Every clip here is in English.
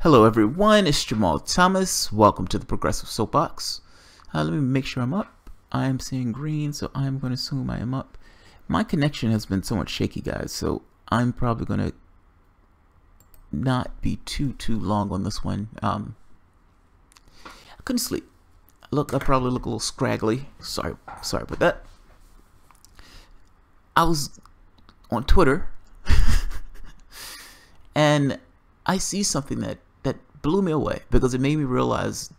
Hello everyone, it's Jamal Thomas. Welcome to the Progressive Soapbox. Let me make sure I'm up. I am seeing green, so I'm going to assume I am up. My connection has been somewhat shaky, guys, so I'm probably going to not be too long on this one. I couldn't sleep. Look, I probably look a little scraggly. Sorry about that. I was on Twitter and I see something that blew me away because it made me realize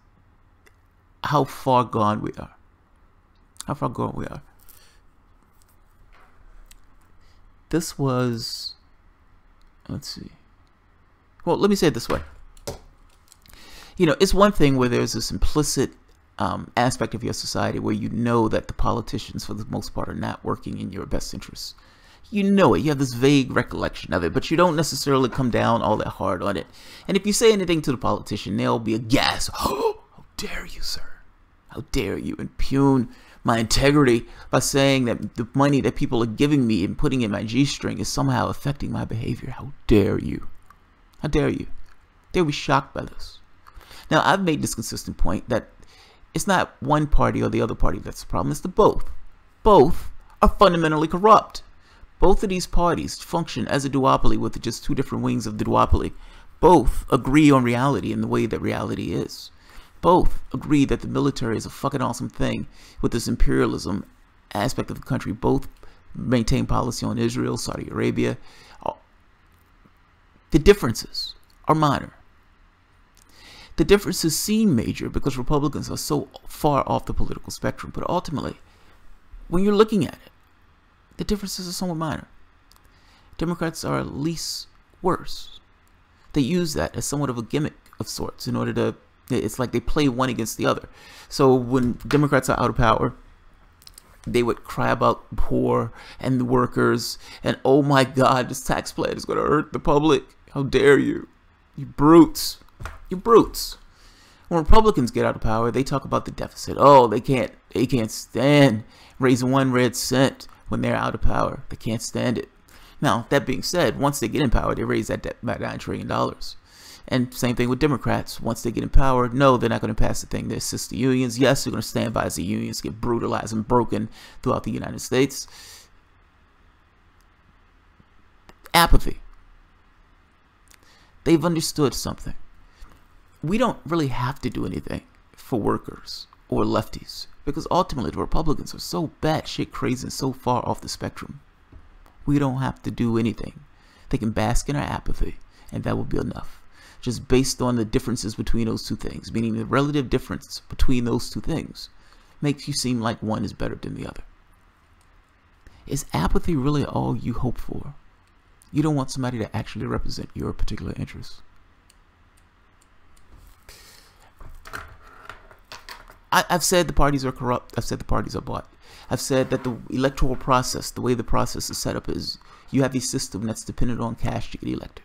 how far gone we are. This was, let's see. Well, let me say it this way. You know, it's one thing where there's this implicit aspect of your society where you know that the politicians, for the most part, are not working in your best interests. You know it. You have this vague recollection of it, but you don't necessarily come down all that hard on it. And if you say anything to the politician, they'll be aghast. Oh, how dare you, sir? How dare you impugn my integrity by saying that the money that people are giving me and putting in my G-string is somehow affecting my behavior? How dare you? How dare you? They'll be shocked by this. Now, I've made this consistent point that it's not one party or the other party that's the problem. It's the both. Both are fundamentally corrupt. Both of these parties function as a duopoly with just two different wings of the duopoly. Both agree on reality and the way that reality is. Both agree that the military is a fucking awesome thing with this imperialism aspect of the country. Both maintain policy on Israel, Saudi Arabia. The differences are minor. The differences seem major because Republicans are so far off the political spectrum, but ultimately, when you're looking at it, the differences are somewhat minor. Democrats are at least worse. They use that as somewhat of a gimmick of sorts in order to, it's like they play one against the other. So when Democrats are out of power, they would cry about the poor and the workers and, oh my God, this tax plan is going to hurt the public. How dare you? You brutes. You brutes. When Republicans get out of power, they talk about the deficit. Oh, they can't stand raising 1 red cent when they're out of power. They can't stand it. Now, that being said, once they get in power, they raise that debt by $9 trillion. And same thing with Democrats. Once they get in power, no, they're not going to pass the thing to assist the unions. Yes, they're going to stand by as the unions get brutalized and broken throughout the United States. Apathy. They've understood something. We don't really have to do anything for workers or lefties because ultimately the Republicans are so batshit crazy and so far off the spectrum. We don't have to do anything. They can bask in our apathy and that will be enough. Just based on the differences between those two things, meaning the relative difference between those two things makes you seem like one is better than the other. Is apathy really all you hope for? You don't want somebody to actually represent your particular interests. I've said the parties are corrupt. I've said the parties are bought. I've said that the electoral process, the way the process is set up is you have a system that's dependent on cash to get elected.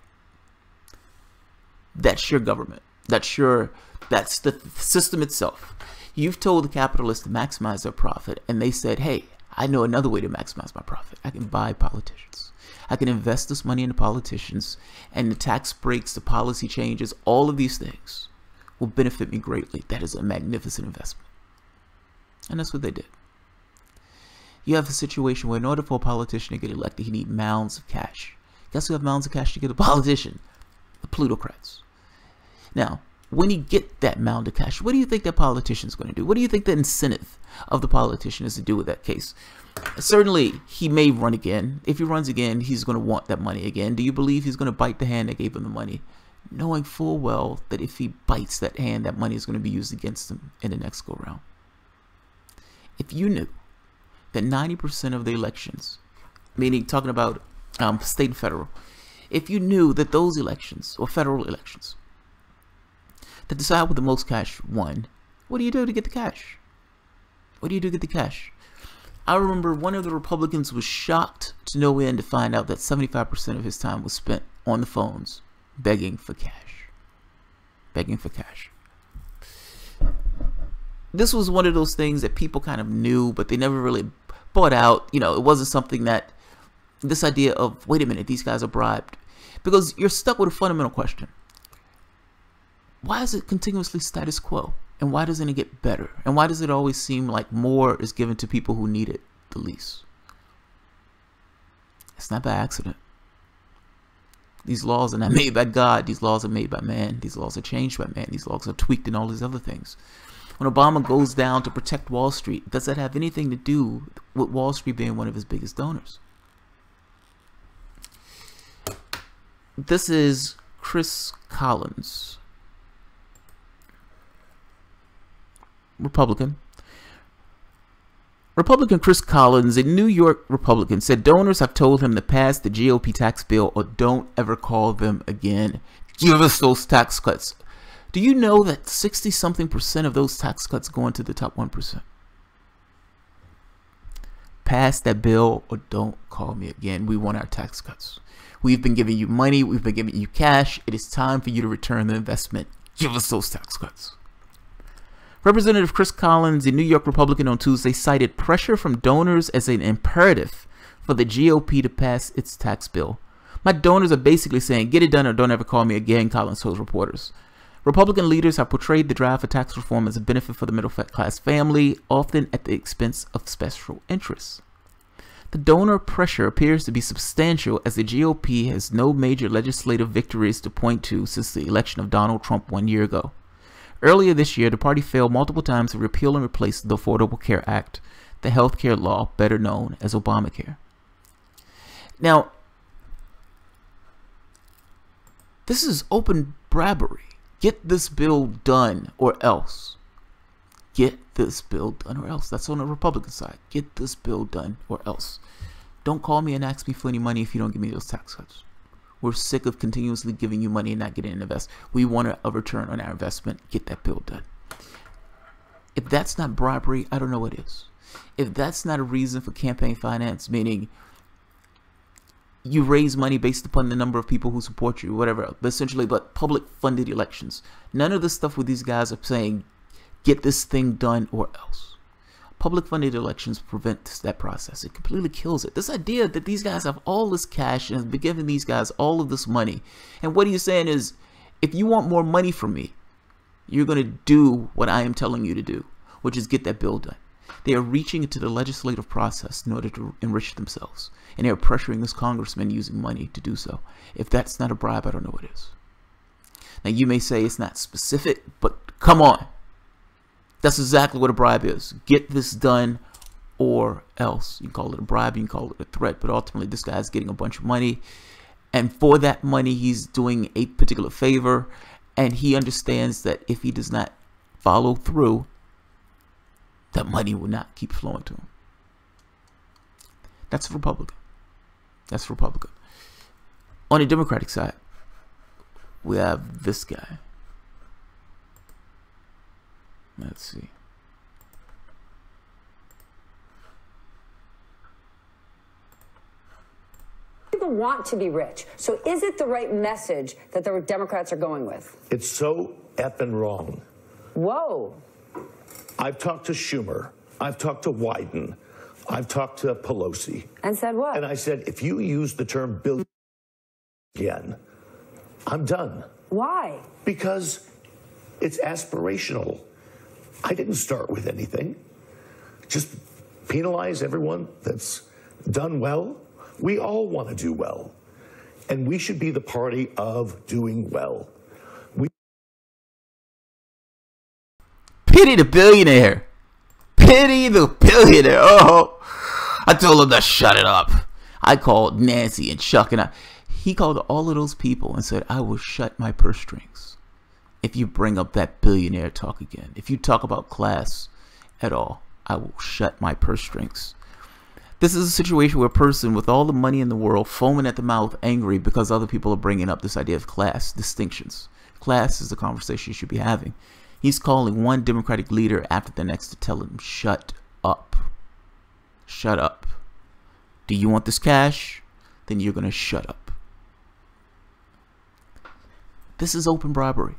That's your government. That's the system itself. You've told the capitalists to maximize their profit, and they said, hey, I know another way to maximize my profit. I can buy politicians. I can invest this money into politicians, and the tax breaks, the policy changes, all of these things will benefit me greatly. That is a magnificent investment. And that's what they did. You have a situation where in order for a politician to get elected, you need mounds of cash. Guess who have mounds of cash to get a politician? The plutocrats. Now, when you get that mound of cash, what do you think that politician is going to do? What do you think the incentive of the politician is to do with that case? Certainly, he may run again. If he runs again, he's going to want that money again. Do you believe he's going to bite the hand that gave him the money, knowing full well that if he bites that hand, that money is going to be used against him in the next go-round? If you knew that 90% of the elections, meaning talking about state and federal, if you knew that those elections, or federal elections, that decide what the most cash won, what do you do to get the cash? What do you do to get the cash? I remember one of the Republicans was shocked to no end to find out that 75% of his time was spent on the phones begging for cash. Begging for cash. This was one of those things that people kind of knew, but they never really bought out. You know, it wasn't something that this idea of, wait a minute, these guys are bribed. Because you're stuck with a fundamental question. why is it continuously status quo? And why doesn't it get better? And why does it always seem like more is given to people who need it the least? It's not by accident. These laws are not made by God. These laws are made by man. These laws are changed by man. These laws are tweaked and all these other things. When Obama goes down to protect Wall Street, does that have anything to do with Wall Street being one of his biggest donors? This is Chris Collins, Republican. Republican Chris Collins, a New York Republican, said donors have told him to pass the GOP tax bill or don't ever call them again. Give us those tax cuts. Do you know that 60-something% of those tax cuts go into the top 1%? Pass that bill or don't call me again. We want our tax cuts. We've been giving you money. We've been giving you cash. It is time for you to return the investment. Give us those tax cuts. Representative Chris Collins, a New York Republican, on Tuesday cited pressure from donors as an imperative for the GOP to pass its tax bill. My donors are basically saying, get it done or don't ever call me again, Collins told reporters. Republican leaders have portrayed the drive for tax reform as a benefit for the middle-class family, often at the expense of special interests. The donor pressure appears to be substantial as the GOP has no major legislative victories to point to since the election of Donald Trump 1 year ago. Earlier this year, the party failed multiple times to repeal and replace the Affordable Care Act, the health care law better known as Obamacare. Now, this is open bribery. Get this bill done or else. Get this bill done or else. That's on the Republican side. Get this bill done or else. Don't call me and ask me for any money if you don't give me those tax cuts. We're sick of continuously giving you money and not getting an invest. We want a return on our investment. Get that bill done. If that's not bribery, I don't know what is. If that's not a reason for campaign finance, meaning you raise money based upon the number of people who support you, whatever, but essentially, but public funded elections. None of the stuff with these guys are saying, get this thing done or else. Public funded elections prevent that process. It completely kills it. This idea that these guys have all this cash and have been giving these guys all of this money. And what he's saying is, if you want more money from me, you're going to do what I am telling you to do, which is get that bill done. They are reaching into the legislative process in order to enrich themselves. And they are pressuring this congressman using money to do so. If that's not a bribe, I don't know what is. Now, you may say it's not specific, but come on. That's exactly what a bribe is. Get this done or else. You can call it a bribe, you can call it a threat, but ultimately this guy's getting a bunch of money. And for that money, he's doing a particular favor. And he understands that if he does not follow through, that money will not keep flowing to him. That's Republican. That's Republican. On the Democratic side, we have this guy. Let's see. People want to be rich. So is it the right message that the Democrats are going with? It's so effing wrong. Whoa. I've talked to Schumer. I've talked to Wyden. I've talked to Pelosi. And said what? And I said, if you use the term billion again, I'm done. Why? Because it's aspirational. I didn't start with anything. Just penalize everyone that's done well. We all want to do well. And we should be the party of doing well. Pity the billionaire. Pity the billionaire. Oh, I told him to shut it up. I called Nancy and Chuck and he called all of those people and said, I will shut my purse strings if you bring up that billionaire talk again. If you talk about class at all, I will shut my purse strings. This is a situation where a person with all the money in the world foaming at the mouth, angry because other people are bringing up this idea of class distinctions. Class is the conversation you should be having. He's calling one Democratic leader after the next to tell him, shut up. Shut up. Do you want this cash? Then you're going to shut up. This is open bribery.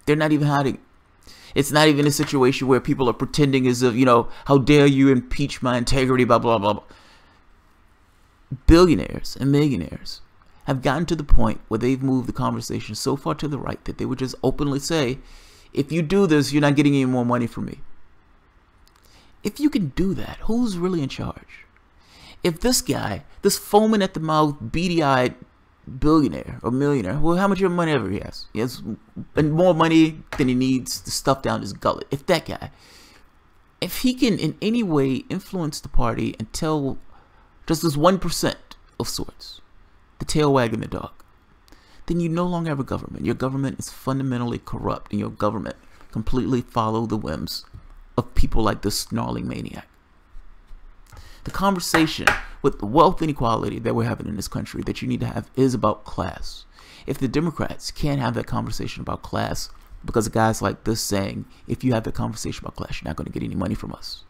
They're not even hiding. It's not even a situation where people are pretending as if, you know, how dare you impeach my integrity, blah, blah, blah, blah. Billionaires and millionaires have gotten to the point where they've moved the conversation so far to the right that they would just openly say, if you do this, you're not getting any more money from me. If you can do that, who's really in charge? If this guy, this foaming at the mouth, beady-eyed billionaire or millionaire, well, how much of money ever he has more money than he needs to stuff down his gullet. If that guy, if he can in any way influence the party and tell just this 1% of sorts, the tail wagging the dog, then you no longer have a government. Your government is fundamentally corrupt, and your government completely follow the whims of people like this snarling maniac. The conversation with the wealth inequality that we're having in this country that you need to have is about class. If the Democrats can't have that conversation about class because of guys like this saying, if you have that conversation about class, you're not going to get any money from us.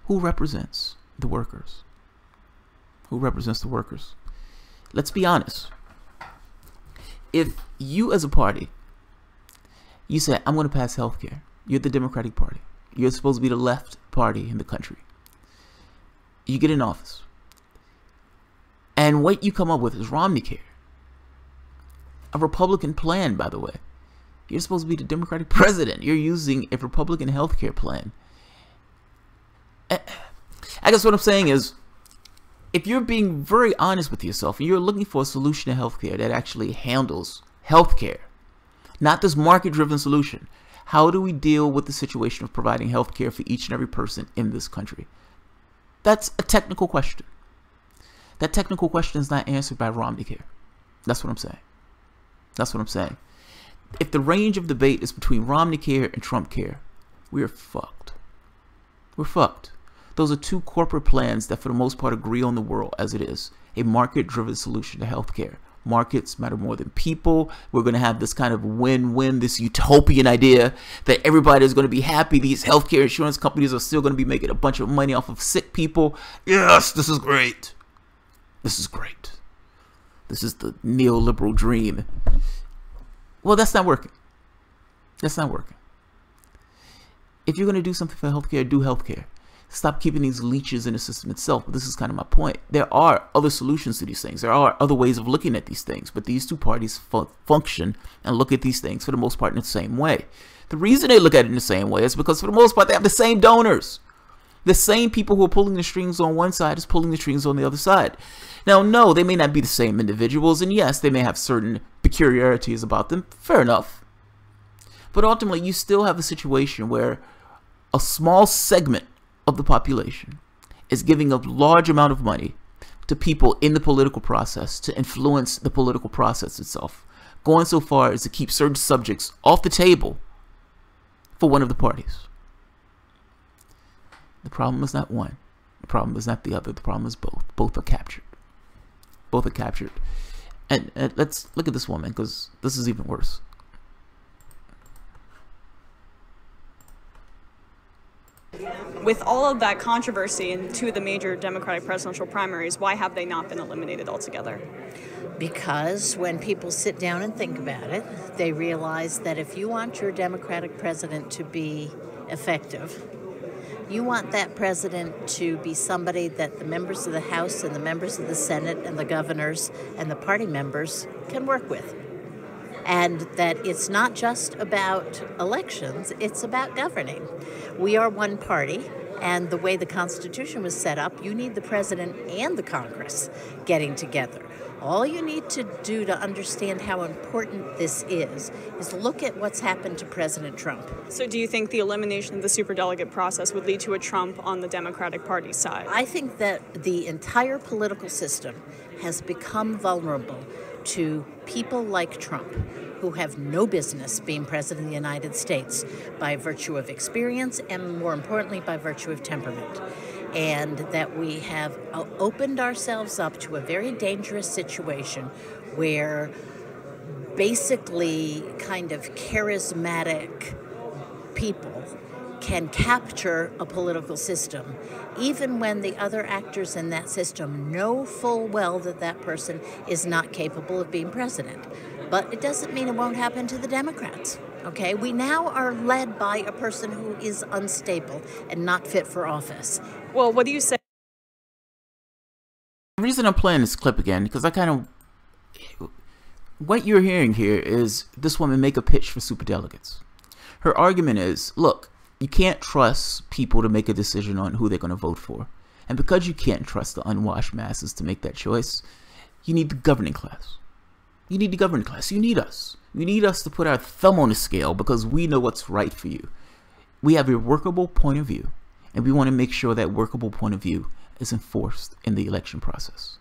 Who represents the workers? Who represents the workers? Let's be honest. If you as a party, you say, I'm going to pass health care. You're the Democratic Party. You're supposed to be the left party in the country. You get in office. And what you come up with is Romney Care. A Republican plan, by the way. You're supposed to be the Democratic president. You're using a Republican health care plan. I guess what I'm saying is, if you're being very honest with yourself and you're looking for a solution to healthcare that actually handles healthcare, not this market-driven solution, how do we deal with the situation of providing healthcare for each and every person in this country? That's a technical question. That technical question is not answered by Romney Care. That's what I'm saying. That's what I'm saying. If the range of debate is between Romney Care and Trump Care, we're fucked. We're fucked. Those are two corporate plans that for the most part agree on the world as it is. A market-driven solution to healthcare. Markets matter more than people. We're going to have this kind of win-win, this utopian idea that everybody is going to be happy. These healthcare insurance companies are still going to be making a bunch of money off of sick people. Yes, this is great. This is great. This is the neoliberal dream. Well, that's not working. That's not working. If you're going to do something for healthcare, do healthcare. Stop keeping these leeches in the system itself. But this is kind of my point. There are other solutions to these things. There are other ways of looking at these things. But these two parties function and look at these things for the most part in the same way. The reason they look at it in the same way is because for the most part they have the same donors. The same people who are pulling the strings on one side is pulling the strings on the other side. Now, no, they may not be the same individuals. And yes, they may have certain peculiarities about them. Fair enough. But ultimately, you still have a situation where a small segment of the population is giving a large amount of money to people in the political process to influence the political process itself, going so far as to keep certain subjects off the table for one of the parties. The problem is not one. The problem is not the other. The problem is both. Both are captured. Both are captured. And let's look at this woman, because this is even worse. With all of that controversy in two of the major Democratic presidential primaries, why have they not been eliminated altogether? Because when people sit down and think about it, they realize that if you want your Democratic president to be effective, you want that president to be somebody that the members of the House and the members of the Senate and the governors and the party members can work with. And that it's not just about elections, it's about governing. We are one party, and the way the Constitution was set up, you need the president and the Congress getting together. All you need to do to understand how important this is look at what's happened to President Trump. So do you think the elimination of the superdelegate process would lead to a Trump on the Democratic Party side? I think that the entire political system has become vulnerable to people like Trump, who have no business being president of the United States by virtue of experience and, more importantly, by virtue of temperament. And that we have opened ourselves up to a very dangerous situation where basically kind of charismatic people can capture a political system, even when the other actors in that system know full well that that person is not capable of being president. But it doesn't mean it won't happen to the Democrats, okay? We now are led by a person who is unstable and not fit for office. Well, what do you say? reason I'm playing this clip again, because I kind of, what you're hearing here is this woman make a pitch for superdelegates. Her argument is, look, you can't trust people to make a decision on who they're going to vote for. And because you can't trust the unwashed masses to make that choice, you need the governing class. You need the governing class. You need us. You need us to put our thumb on the scale because we know what's right for you. We have a workable point of view, and we want to make sure that workable point of view is enforced in the election process.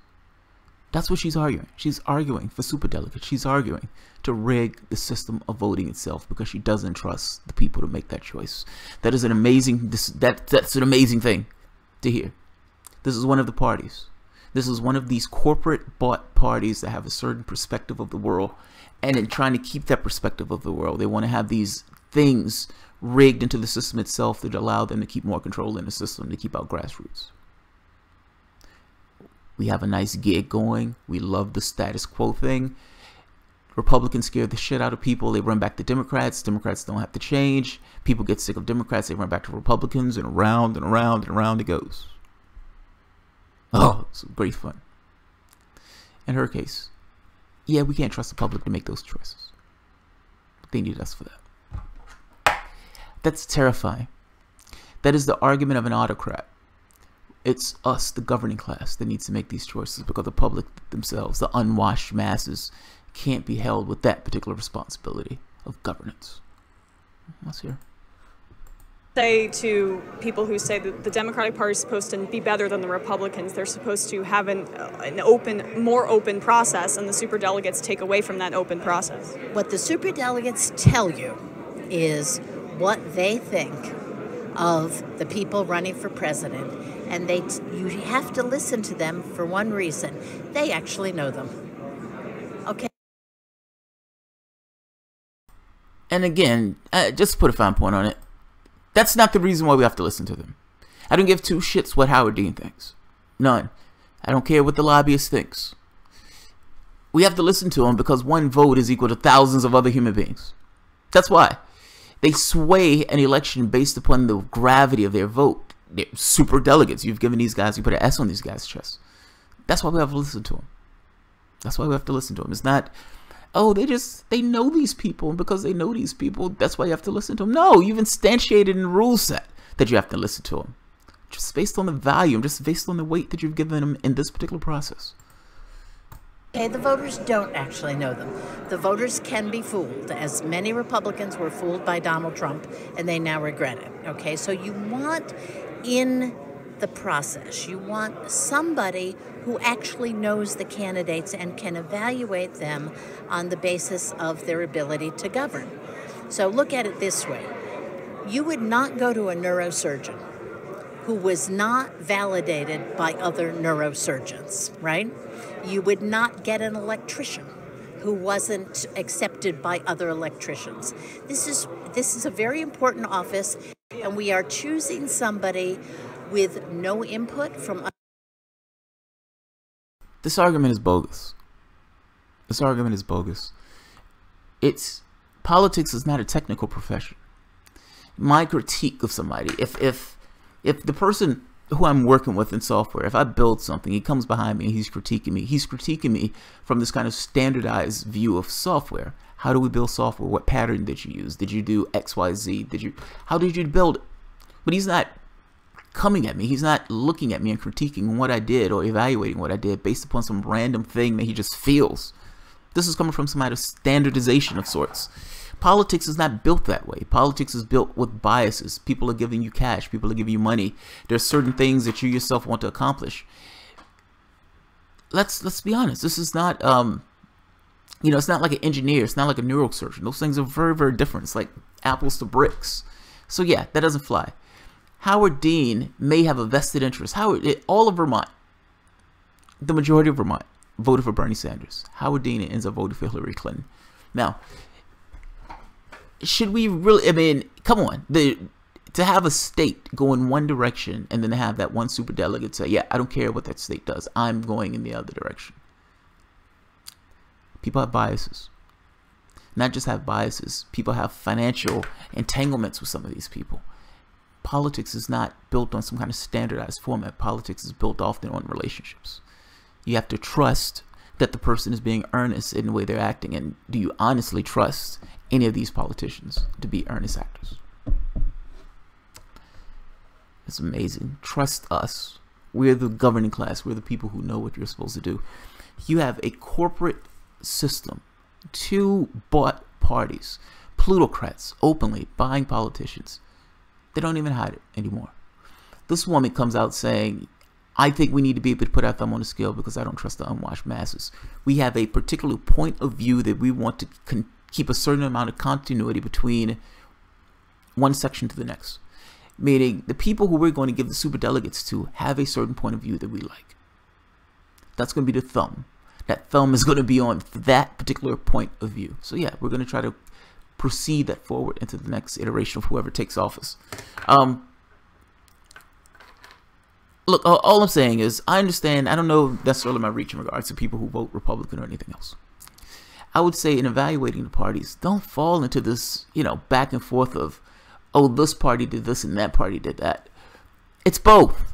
That's what she's arguing. She's arguing for superdelegates. She's arguing to rig the system of voting itself because she doesn't trust the people to make that choice. That is an amazing, that's an amazing thing to hear. This is one of the parties. This is one of these corporate bought parties that have a certain perspective of the world, and in trying to keep that perspective of the world, they want to have these things rigged into the system itself that allow them to keep more control in the system, to keep out grassroots. We have a nice gig going. We love the status quo thing. Republicans scare the shit out of people. They run back to Democrats. Democrats don't have to change. People get sick of Democrats. They run back to Republicans, and around and around and around it goes. Oh, it's great fun. In her case, yeah, we can't trust the public to make those choices. But they need us for that. That's terrifying. That is the argument of an autocrat. It's us, the governing class, that needs to make these choices because the public themselves, the unwashed masses, can't be held with that particular responsibility of governance. Let's hear. Say to people who say that the Democratic Party is supposed to be better than the Republicans, they're supposed to have an more open process, and the superdelegates take away from that open process. What the superdelegates tell you is what they think of the people running for president, and you have to listen to them for one reason: they actually know them. Okay. And again, just to put a fine point on it, that's not the reason why we have to listen to them. I don't give two shits what Howard Dean thinks. None. I don't care what the lobbyist thinks. We have to listen to him because one vote is equal to thousands of other human beings. That's why. They sway an election based upon the gravity of their vote. They're super delegates. You've given these guys, you put an S on these guys' chests. That's why we have to listen to them. That's why we have to listen to them. It's not, oh, they know these people, and because they know these people, that's why you have to listen to them. No, you've instantiated in the rule set that you have to listen to them. Just based on the volume, just based on the weight that you've given them in this particular process. Okay, the voters don't actually know them. The voters can be fooled, as many Republicans were fooled by Donald Trump, and they now regret it. Okay, so you want in the process, you want somebody who actually knows the candidates and can evaluate them on the basis of their ability to govern. So look at it this way. You would not go to a neurosurgeon who was not validated by other neurosurgeons, right? You would not get an electrician who wasn't accepted by other electricians. This is a very important office, and we are choosing somebody with no input from. This argument is bogus. This argument is bogus. Politics is not a technical profession. My critique of somebody, if the person who I'm working with in software, if I build something, he comes behind me and he's critiquing me from this kind of standardized view of software. How do we build software? What pattern did you use? Did you do X, Y, Z? How did you build it? But he's not coming at me. He's not looking at me and critiquing what I did or evaluating what I did based upon some random thing that he just feels. This is coming from some kind of standardization of sorts. Politics is not built that way. Politics is built with biases. People are giving you cash. People are giving you money. There's certain things that you yourself want to accomplish. Let's be honest. This is not, it's not like an engineer. It's not like a neurosurgeon. Those things are very, very different. It's like apples to bricks. So yeah, that doesn't fly. Howard Dean may have a vested interest. All of Vermont, the majority of Vermont, voted for Bernie Sanders. Howard Dean ends up voting for Hillary Clinton. Now, should we really, come on. To have a state go in one direction and then to have that one superdelegate say, yeah, I don't care what that state does. I'm going in the other direction. People have biases. Not just have biases. People have financial entanglements with some of these people. Politics is not built on some kind of standardized format. Politics is built often on relationships. You have to trust that the person is being earnest in the way they're acting. And do you honestly trust any of these politicians to be earnest actors? It's amazing. Trust us. We're the governing class. We're the people who know what you're supposed to do. You have a corporate system, 2 bought parties, plutocrats openly buying politicians. They don't even hide it anymore. This woman comes out saying, I think we need to be able to put our thumb on the scale because I don't trust the unwashed masses. We have a particular point of view that we want to keep a certain amount of continuity between one section to the next. Meaning the people who we're going to give the superdelegates to have a certain point of view that we like. That's going to be the thumb. That thumb is going to be on that particular point of view. So yeah, we're going to try to proceed that forward into the next iteration of whoever takes office. Look, all I'm saying is I understand. I don't know necessarily my reach in regards to people who vote Republican or anything else. I would say in evaluating the parties, don't fall into this, back and forth of, oh, this party did this and that party did that. It's both.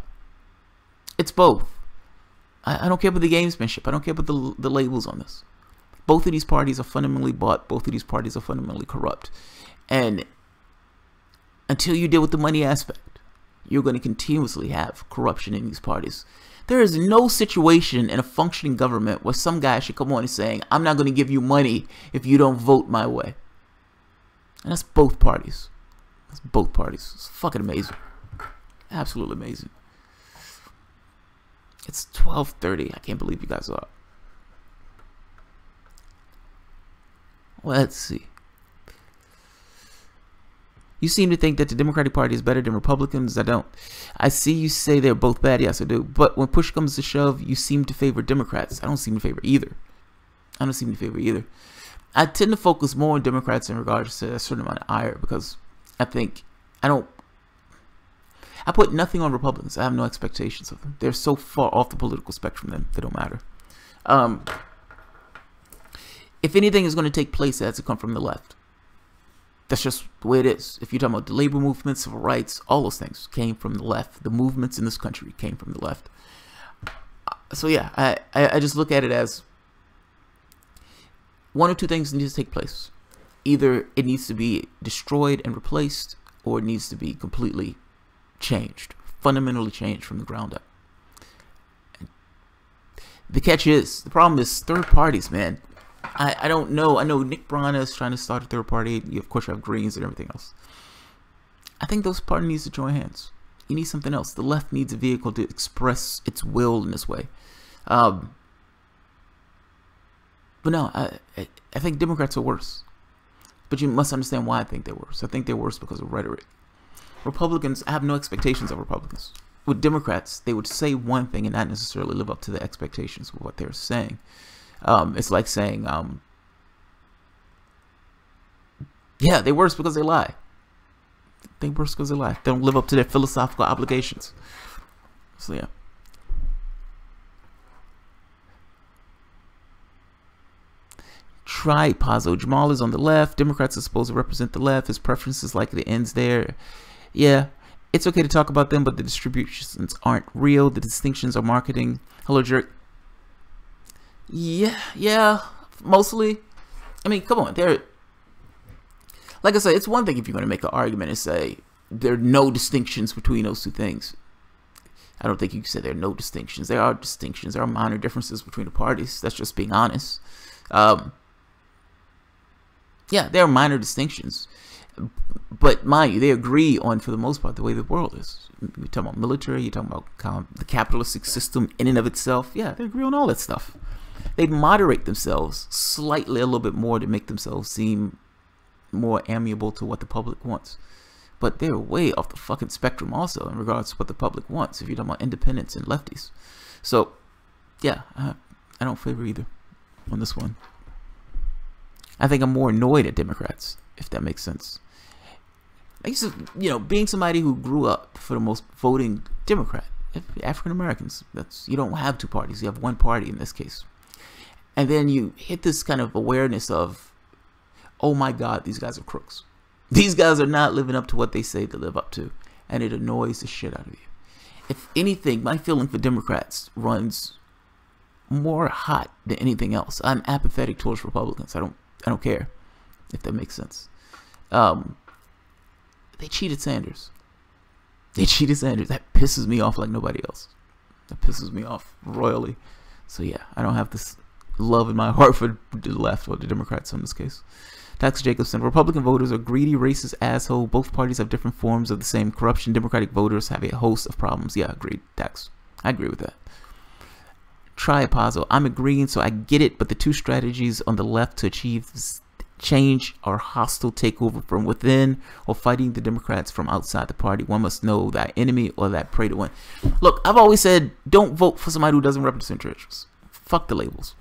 It's both. I don't care about the gamesmanship. I don't care about the labels on this. Both of these parties are fundamentally bought. Both of these parties are fundamentally corrupt. And until you deal with the money aspect, you're going to continuously have corruption in these parties. There is no situation in a functioning government where some guy should come on and saying, I'm not going to give you money if you don't vote my way. And that's both parties. That's both parties. It's fucking amazing. Absolutely amazing. It's 12:30. I can't believe you guys are up. Let's see. You seem to think that the Democratic Party is better than Republicans. I don't. I see you say they're both bad. Yes, I do. But when push comes to shove, you seem to favor Democrats. I don't seem to favor either. I don't seem to favor either. I tend to focus more on Democrats in regards to a certain amount of ire because I think I put nothing on Republicans. I have no expectations of them. They're so far off the political spectrum that they don't matter. If anything is going to take place, it has to come from the left. That's just the way it is. If you're talking about the labor movement, civil rights, all those things came from the left. The movements in this country came from the left. So yeah, I just look at it as one or two things need to take place. Either it needs to be destroyed and replaced, or it needs to be completely changed, fundamentally changed from the ground up. The catch is, the problem is third parties, man. I don't know. I know Nick Brana is trying to start a third party. You, of course, you have Greens and everything else. I think those parties need to join hands. You need something else. The left needs a vehicle to express its will in this way. But no, I think Democrats are worse. But you must understand why I think they're worse. I think they're worse because of rhetoric. Republicans, I have no expectations of Republicans. With Democrats, they would say one thing and not necessarily live up to the expectations of what they're saying. It's like saying, yeah, they're worse because they lie. They're worse because they lie. They don't live up to their philosophical obligations. So, yeah. Try Pazzo. Jamal is on the left. Democrats are supposed to represent the left. His preferences likely ends there. Yeah, it's okay to talk about them, but the distributions aren't real. The distinctions are marketing. Hello, Jerk. Yeah, mostly. I mean, come on. Like I said, it's one thing if you're going to make an argument and say there are no distinctions between those two things. I don't think you can say there are no distinctions. There are distinctions. There are minor differences between the parties. That's just being honest. Yeah, there are minor distinctions. But mind you, they agree on, for the most part, the way the world is. You're talking about military. You're talking about the capitalistic system in and of itself. Yeah, they agree on all that stuff. They moderate themselves slightly a little bit more to make themselves seem more amiable to what the public wants. But they're way off the fucking spectrum also in regards to what the public wants if you're talking about independents and lefties. So, yeah, I don't favor either on this one. I think I'm more annoyed at Democrats, if that makes sense. I used to, being somebody who grew up for the most voting Democrat, African Americans, you don't have two parties, you have one party in this case. And then you hit this kind of awareness of, oh my God, these guys are crooks. These guys are not living up to what they say to live up to. And it annoys the shit out of you. If anything, my feeling for Democrats runs more hot than anything else. I'm apathetic towards Republicans. I don't care, if that makes sense. They cheated Sanders. They cheated Sanders. That pisses me off like nobody else. That pisses me off royally. So yeah, I don't have this love in my heart for the left or the Democrats in this case. Dax Jacobson, Republican voters are greedy, racist, asshole. Both parties have different forms of the same corruption. Democratic voters have a host of problems. Yeah, agreed, Dax. I agree with that. Triapazo, I'm agreeing, so I get it, but the two strategies on the left to achieve change are hostile takeover from within or fighting the Democrats from outside the party. One must know that enemy or that prey to win. Look, I've always said, don't vote for somebody who doesn't represent your interests. Fuck the labels.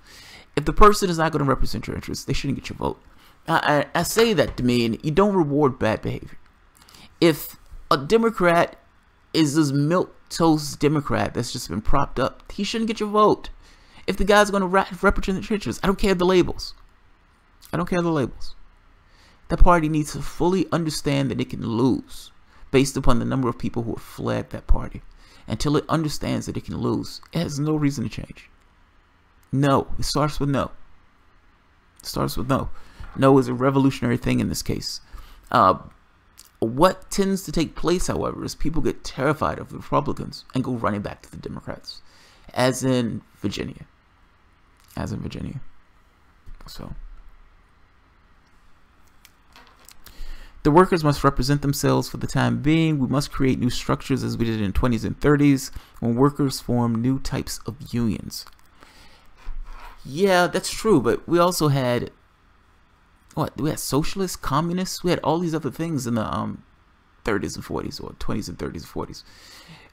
If the person is not going to represent your interests, they shouldn't get your vote. I say that to mean you don't reward bad behavior. If a Democrat is this milquetoast Democrat that's just been propped up, he shouldn't get your vote. If the guy's going to represent your interests, I don't care the labels. I don't care the labels. That party needs to fully understand that it can lose based upon the number of people who have fled that party. Until it understands that it can lose, it has no reason to change. No. It starts with no. It starts with no. No is a revolutionary thing in this case. What tends to take place, however, is people get terrified of the Republicans and go running back to the Democrats. As in Virginia. So. The workers must represent themselves for the time being. We must create new structures as we did in the 20s and 30s when workers formed new types of unions. Yeah, that's true, but we also had we had socialists, communists, we had all these other things in the 30s and 40s, or 20s and 30s and 40s.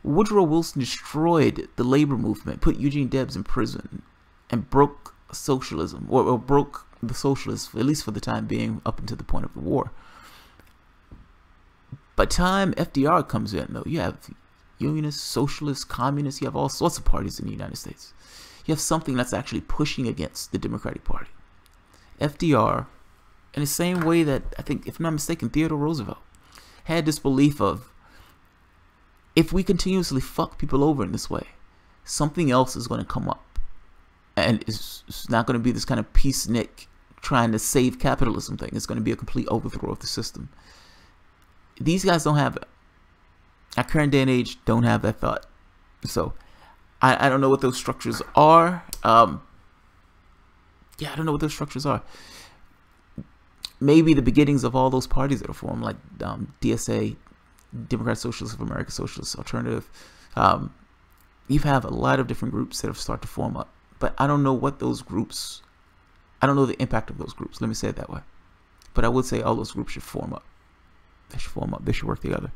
Woodrow Wilson destroyed the labor movement, put Eugene Debs in prison, and broke socialism, or broke the socialists, at least for the time being, up until the point of the war. By the time FDR comes in, though, you have unionists, socialists, communists, you have all sorts of parties in the United States. You have something that's actually pushing against the Democratic Party. FDR, in the same way that, I think, if I'm not mistaken, Theodore Roosevelt had this belief of, if we continuously fuck people over in this way, something else is going to come up. And it's not going to be this kind of peacenik trying to save capitalism thing. It's going to be a complete overthrow of the system. These guys don't have it. Our current day and age don't have that thought. So, I don't know what those structures are. I don't know what those structures are. Maybe the beginnings of all those parties that are formed, like DSA, Democrat Socialists of America, Socialist Alternative. You have a lot of different groups that have started to form up. But I don't know what those groups, I don't know the impact of those groups. Let me say it that way. But I would say all those groups should form up. They should form up. They should work together.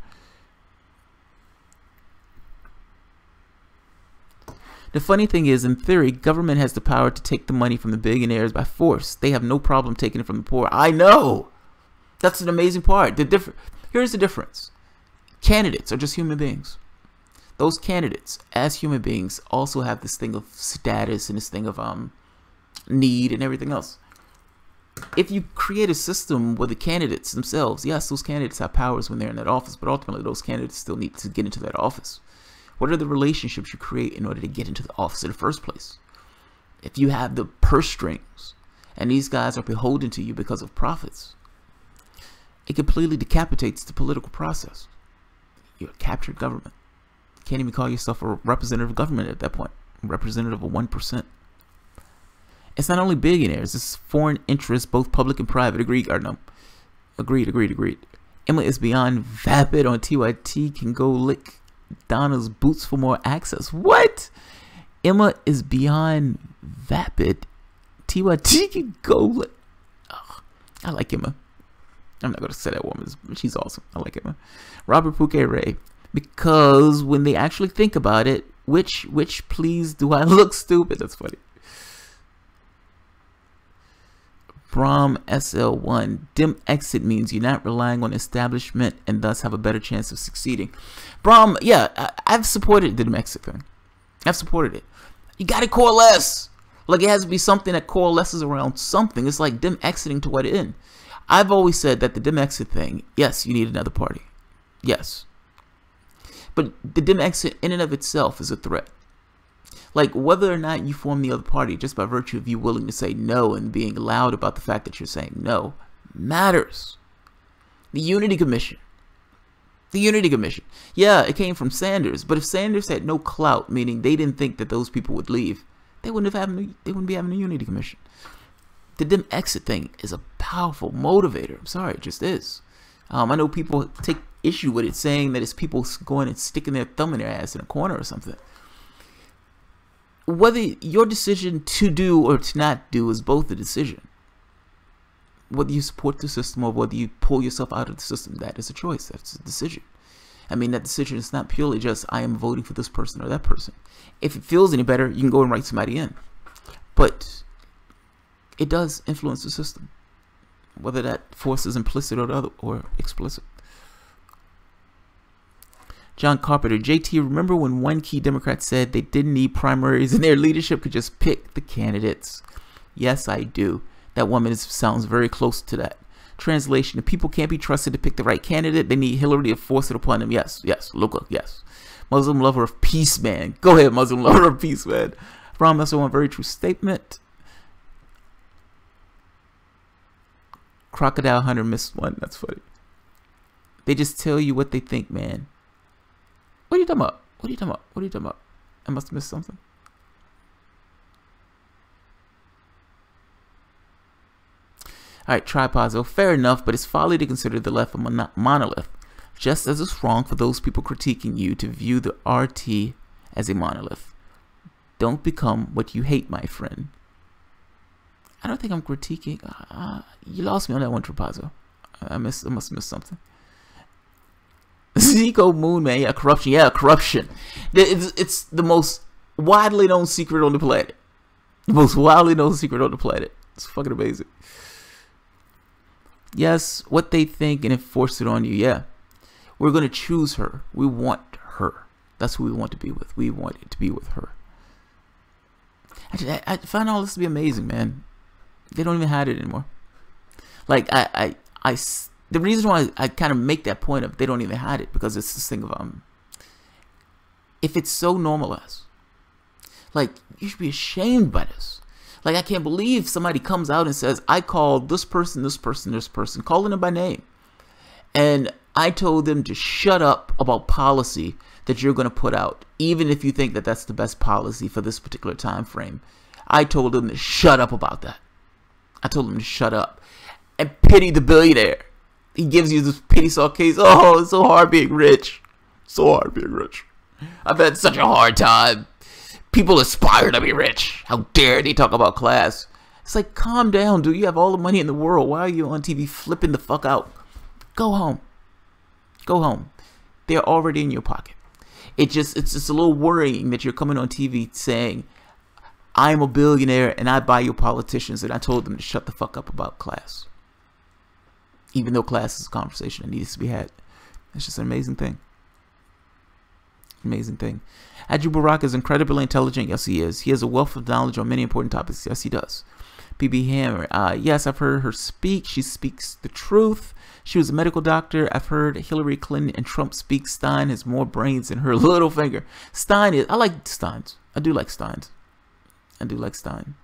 The funny thing is, in theory, government has the power to take the money from the billionaires by force. They have no problem taking it from the poor. I know! That's an amazing part. Here's the difference. Candidates are just human beings. Those candidates, as human beings, also have this thing of status and this thing of need and everything else. If you create a system where the candidates themselves, yes, those candidates have powers when they're in that office, but ultimately those candidates still need to get into that office. What are the relationships you create in order to get into the office in the first place? If you have the purse strings and these guys are beholden to you because of profits, it completely decapitates the political process. You're a captured government. You can't even call yourself a representative of government at that point. A representative of 1%. It's not only billionaires, it's foreign interests, both public and private. Agreed. Emma is beyond vapid on TYT, can go lick Donna's boots for more access. What? Emma is beyond vapid. TYT can go lick. Oh, I like Emma. I'm not going to say that woman, but she's awesome. I like Emma. Robert Fouquet Ray. Because when they actually think about it, which please do I look stupid? That's funny. Brom SL1. Dim exit means you're not relying on establishment and thus have a better chance of succeeding. Brom, yeah, I've supported the dim exit thing. I've supported it. You got to coalesce. Like, it has to be something that coalesces around something. It's like dim exiting to what end. I've always said that the dim exit thing, yes, you need another party. Yes. But the dim exit in and of itself is a threat. Like, whether or not you form the other party, just by virtue of you willing to say no and being loud about the fact that you're saying no, matters. The Unity Commission. The Unity Commission. Yeah, it came from Sanders, but if Sanders had no clout, meaning they didn't think that those people would leave, they wouldn't be having a Unity Commission. The them exit thing is a powerful motivator. I'm sorry, it just is. I know people take issue with it, saying that it's people going and sticking their thumb in their ass in a corner or something. Whether your decision to do or to not do is both a decision. Whether you support the system or whether you pull yourself out of the system, that is a choice. That's a decision. I mean, that decision is not purely just, I am voting for this person or that person. If it feels any better, you can go and write somebody in. But it does influence the system, whether that force is implicit or explicit. John Carpenter, JT, remember when one key Democrat said they didn't need primaries and their leadership could just pick the candidates? Yes, I do. That woman sounds very close to that. Translation, if people can't be trusted to pick the right candidate, they need Hillary to force it upon them. Yes, Luca, yes. Muslim lover of peace, man. Go ahead, Muslim lover of peace, man. Ron Messer, one very true statement. Crocodile Hunter missed one. That's funny. They just tell you what they think, man. What are you talking about? What are you talking about? What are you talking about? I must have missed something. Alright, tripods. Oh, fair enough, but it's folly to consider the left a monolith. Just as it's wrong for those people critiquing you to view the RT as a monolith. Don't become what you hate, my friend. I don't think I'm critiquing. You lost me on that one, Trapazzo. I must have missed something. Zico Moon, man. Yeah, corruption. Yeah, corruption. It's the most widely known secret on the planet. The most widely known secret on the planet. It's fucking amazing. Yes, what they think and enforce it on you. Yeah. We're going to choose her. We want her. That's who we want to be with. We want it to be with her. I find all this to be amazing, man. They don't even hide it anymore. Like, the reason why I kind of make that point of they don't even hide it, because it's this thing of, if it's so normalized, like, you should be ashamed by this. Like, I can't believe somebody comes out and says, I called this person, this person, this person, calling them by name. And I told them to shut up about policy that you're going to put out, even if you think that that's the best policy for this particular time frame. I told them to shut up about that. I told them to shut up. And pity the billionaire. He gives you this pity saw case. Oh, it's so hard being rich. So hard being rich. I've had such a hard time. People aspire to be rich. How dare they talk about class? It's like, calm down, dude. You have all the money in the world. Why are you on TV flipping the fuck out? Go home. Go home. They're already in your pocket. It's just a little worrying that you're coming on TV saying, I'm a billionaire and I buy your politicians, and I told them to shut the fuck up about class. Even though class is a conversation that needs to be had. It's just an amazing thing. Amazing thing. Aju Barak is incredibly intelligent. Yes, he is. He has a wealth of knowledge on many important topics. Yes, he does. PB Hammer. Yes, I've heard her speak. She speaks the truth. She was a medical doctor. I've heard Hillary Clinton and Trump speak. Stein has more brains than her little finger. Stein is. I like Steins. I do like Steins. I do like Stein.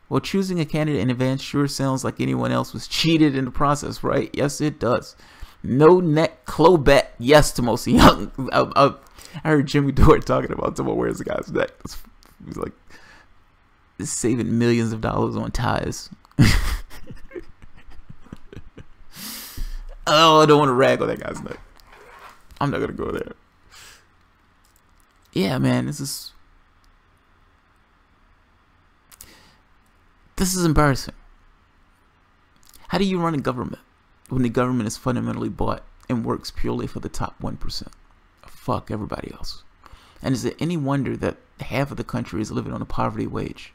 Well, choosing a candidate in advance sure sounds like anyone else was cheated in the process, right? Yes, it does. No net Clobet. Yes, to most young. I heard Jimmy Dore talking about someone wears the guy's neck. He's like, it's saving millions of dollars on ties. Oh, I don't want to rag on that guy's neck. I'm not going to go there. Yeah, man, this is embarrassing. How do you run a government when the government is fundamentally bought and works purely for the top 1%? Fuck everybody else. And is it any wonder that half of the country is living on a poverty wage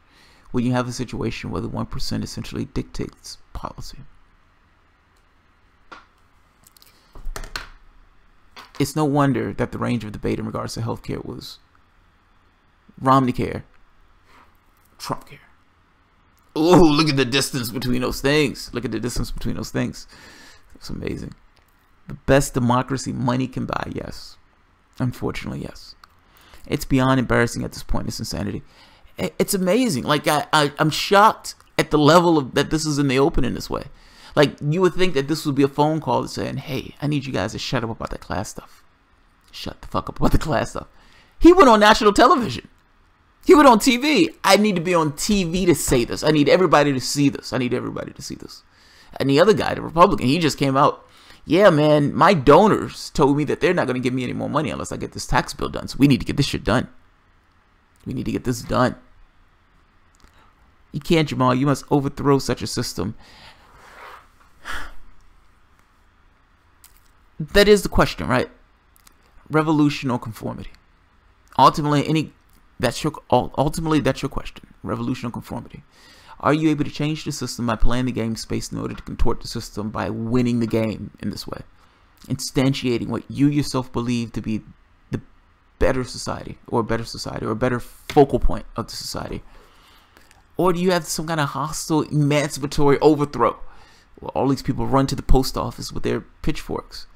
when you have a situation where the 1% essentially dictates policy? It's no wonder that the range of debate in regards to healthcare was Romney care, Trump care. Oh, look at the distance between those things. Look at the distance between those things. It's amazing. The best democracy money can buy, yes. Unfortunately, yes. It's beyond embarrassing at this point. It's insanity. It's amazing. Like, I'm shocked at the level of that this is in the open in this way. Like, you would think that this would be a phone call saying, hey, I need you guys to shut up about that class stuff. Shut the fuck up about the class stuff. He went on national television. He went on TV. I need to be on TV to say this. I need everybody to see this. I need everybody to see this. And the other guy, the Republican, he just came out. Yeah, man, my donors told me that they're not going to give me any more money unless I get this tax bill done. So we need to get this shit done. We need to get this done. You can't, Jamal. You must overthrow such a system. That is the question, right? Revolution or conformity? Ultimately, that's your question. Revolution or conformity? Are you able to change the system by playing the game space in order to contort the system by winning the game in this way? Instantiating what you yourself believe to be the better society, or a better focal point of the society? Or do you have some kind of hostile, emancipatory overthrow where all these people run to the post office with their pitchforks?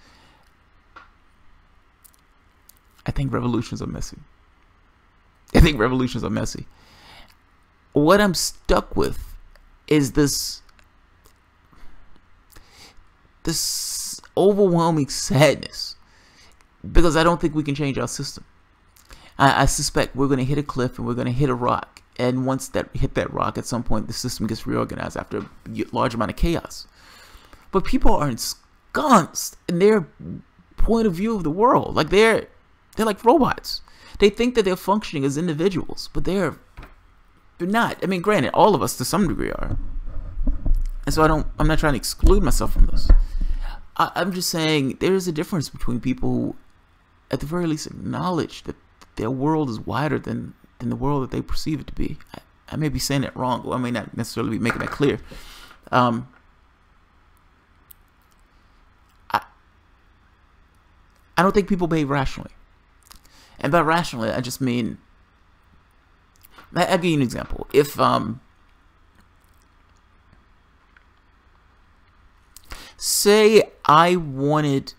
I think revolutions are messy. What I'm stuck with is this overwhelming sadness, because I don't think we can change our system. I suspect we're going to hit a cliff and we're going to hit a rock. And once that hit that rock, at some point, the system gets reorganized after a large amount of chaos. But people are ensconced in their point of view of the world. Like they're like robots. They think that they're functioning as individuals, but they're not. I mean, granted, all of us to some degree are. And so I'm not trying to exclude myself from this. I'm just saying there is a difference between people who, at the very least, acknowledge that their world is wider than the world that they perceive it to be. I may be saying that wrong, or I may not necessarily be making that clear. I don't think people behave rationally. And by rationally, I just mean, I'll give you an example. If, say I wanted,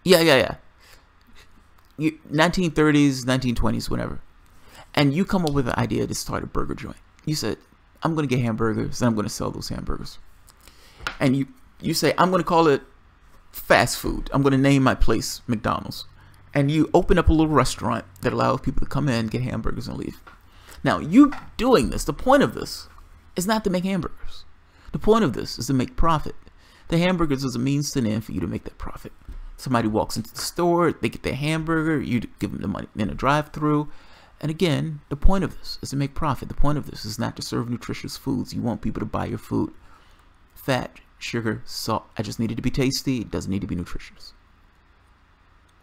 1930s, 1920s, whatever, and you come up with an idea to start a burger joint. You said, I'm going to get hamburgers, and I'm going to sell those hamburgers. And you say, I'm going to call it fast food. I'm going to name my place McDonald's. And you open up a little restaurant that allows people to come in, get hamburgers, and leave. Now, you doing this, the point of this is not to make hamburgers. The point of this is to make profit. The hamburgers is a means to an end for you to make that profit. Somebody walks into the store, they get their hamburger, you give them the money in a drive-through. And again, the point of this is to make profit. The point of this is not to serve nutritious foods. You want people to buy your food. Fat, sugar, salt. I just need it to be tasty. It doesn't need to be nutritious.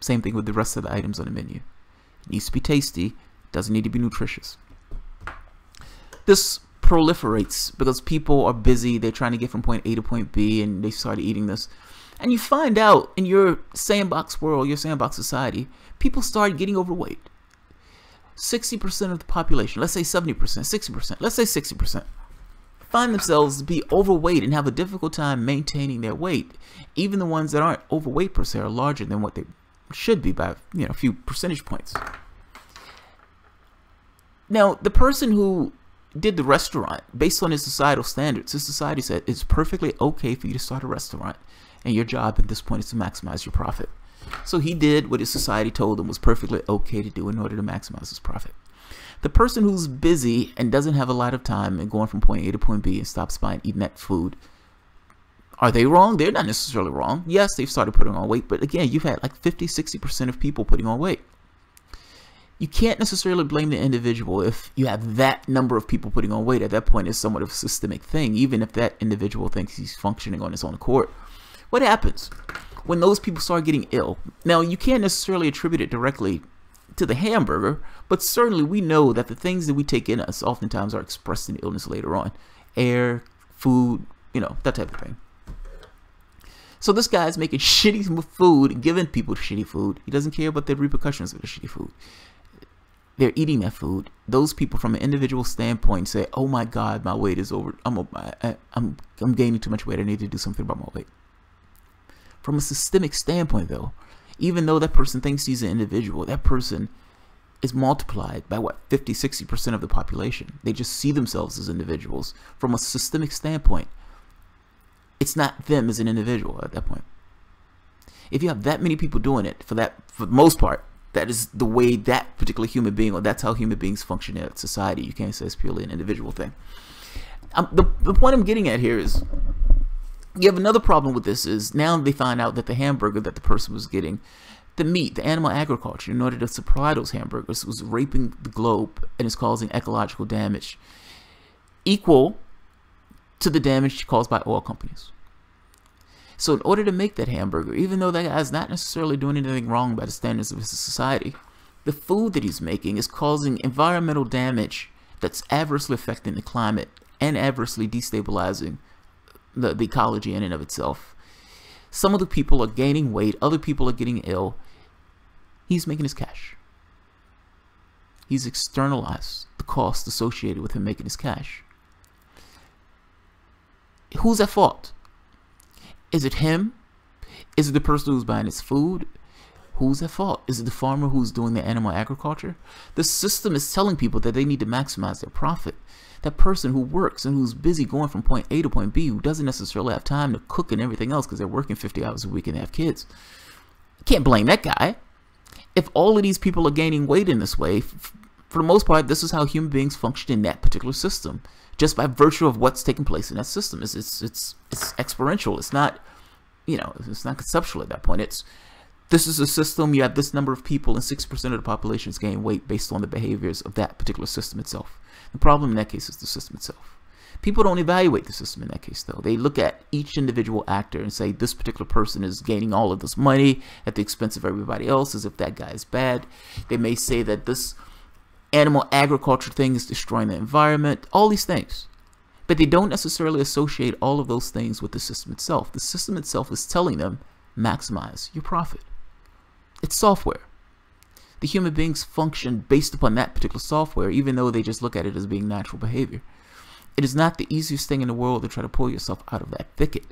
Same thing with the rest of the items on the menu. It needs to be tasty. Doesn't need to be nutritious. This proliferates because people are busy. They're trying to get from point A to point B, and they start eating this. And you find out in your sandbox world, your sandbox society, people start getting overweight. 60% of the population, let's say 70%, 60%, let's say 60%, find themselves to be overweight and have a difficult time maintaining their weight. Even the ones that aren't overweight per se are larger than what they should be by a few percentage points. Now, the person who did the restaurant, based on his societal standards, his society said it's perfectly okay for you to start a restaurant, and your job at this point is to maximize your profit. So he did what his society told him was perfectly okay to do in order to maximize his profit. The person who's busy and doesn't have a lot of time and going from point A to point B and stops by and eating that food, are they wrong? They're not necessarily wrong. Yes, they've started putting on weight, but again, you've had like 50-60% of people putting on weight. You can't necessarily blame the individual if you have that number of people putting on weight. At that point, it's somewhat of a systemic thing, even if that individual thinks he's functioning on his own accord. What happens when those people start getting ill? Now, you can't necessarily attribute it directly to the hamburger, but certainly we know that the things that we take in us oftentimes are expressed in illness later on. Air, food, that type of thing. So this guy's making shitty food and giving people shitty food. He doesn't care about the repercussions of the shitty food. They're eating that food. Those people, from an individual standpoint, say, "Oh my God, my weight is over. I'm gaining too much weight. I need to do something about my weight." From a systemic standpoint, though, even though that person thinks he's an individual, that person is multiplied by what, 50-60% of the population. They just see themselves as individuals. From a systemic standpoint, it's not them as an individual at that point. If you have that many people doing it, for the most part, that is the way that particular human being, or that's how human beings function in society. You can't say it's purely an individual thing. The point I'm getting at here is, you have another problem with this is, now they find out that the hamburger that the person was getting, the meat, the animal agriculture, in order to supply those hamburgers, was raping the globe and is causing ecological damage equal to the damage caused by oil companies. So in order to make that hamburger, even though that guy's not necessarily doing anything wrong by the standards of his society, the food that he's making is causing environmental damage that's adversely affecting the climate and adversely destabilizing the ecology in and of itself. Some of the people are gaining weight, other people are getting ill. He's making his cash. He's externalized the cost associated with him making his cash. Who's at fault? Is it him? Is it the person who's buying his food? Who's at fault? Is it the farmer who's doing the animal agriculture? The system is telling people that they need to maximize their profit. That person who works and who's busy going from point A to point B, who doesn't necessarily have time to cook and everything else because they're working 50 hours a week and they have kids. You can't blame that guy. If all of these people are gaining weight in this way, for the most part, this is how human beings function in that particular system, just by virtue of what's taking place in that system. It's exponential. It's not, it's not conceptual at that point. This is a system. You have this number of people, and 6% of the population is gaining weight based on the behaviors of that particular system itself. The problem in that case is the system itself. People don't evaluate the system in that case, though. They look at each individual actor and say, this particular person is gaining all of this money at the expense of everybody else, as if that guy is bad. They may say that this animal agriculture thing is destroying the environment, all these things. But they don't necessarily associate all of those things with the system itself. The system itself is telling them, maximize your profit. It's software. The human beings function based upon that particular software, even though they just look at it as being natural behavior. It is not the easiest thing in the world to try to pull yourself out of that thicket.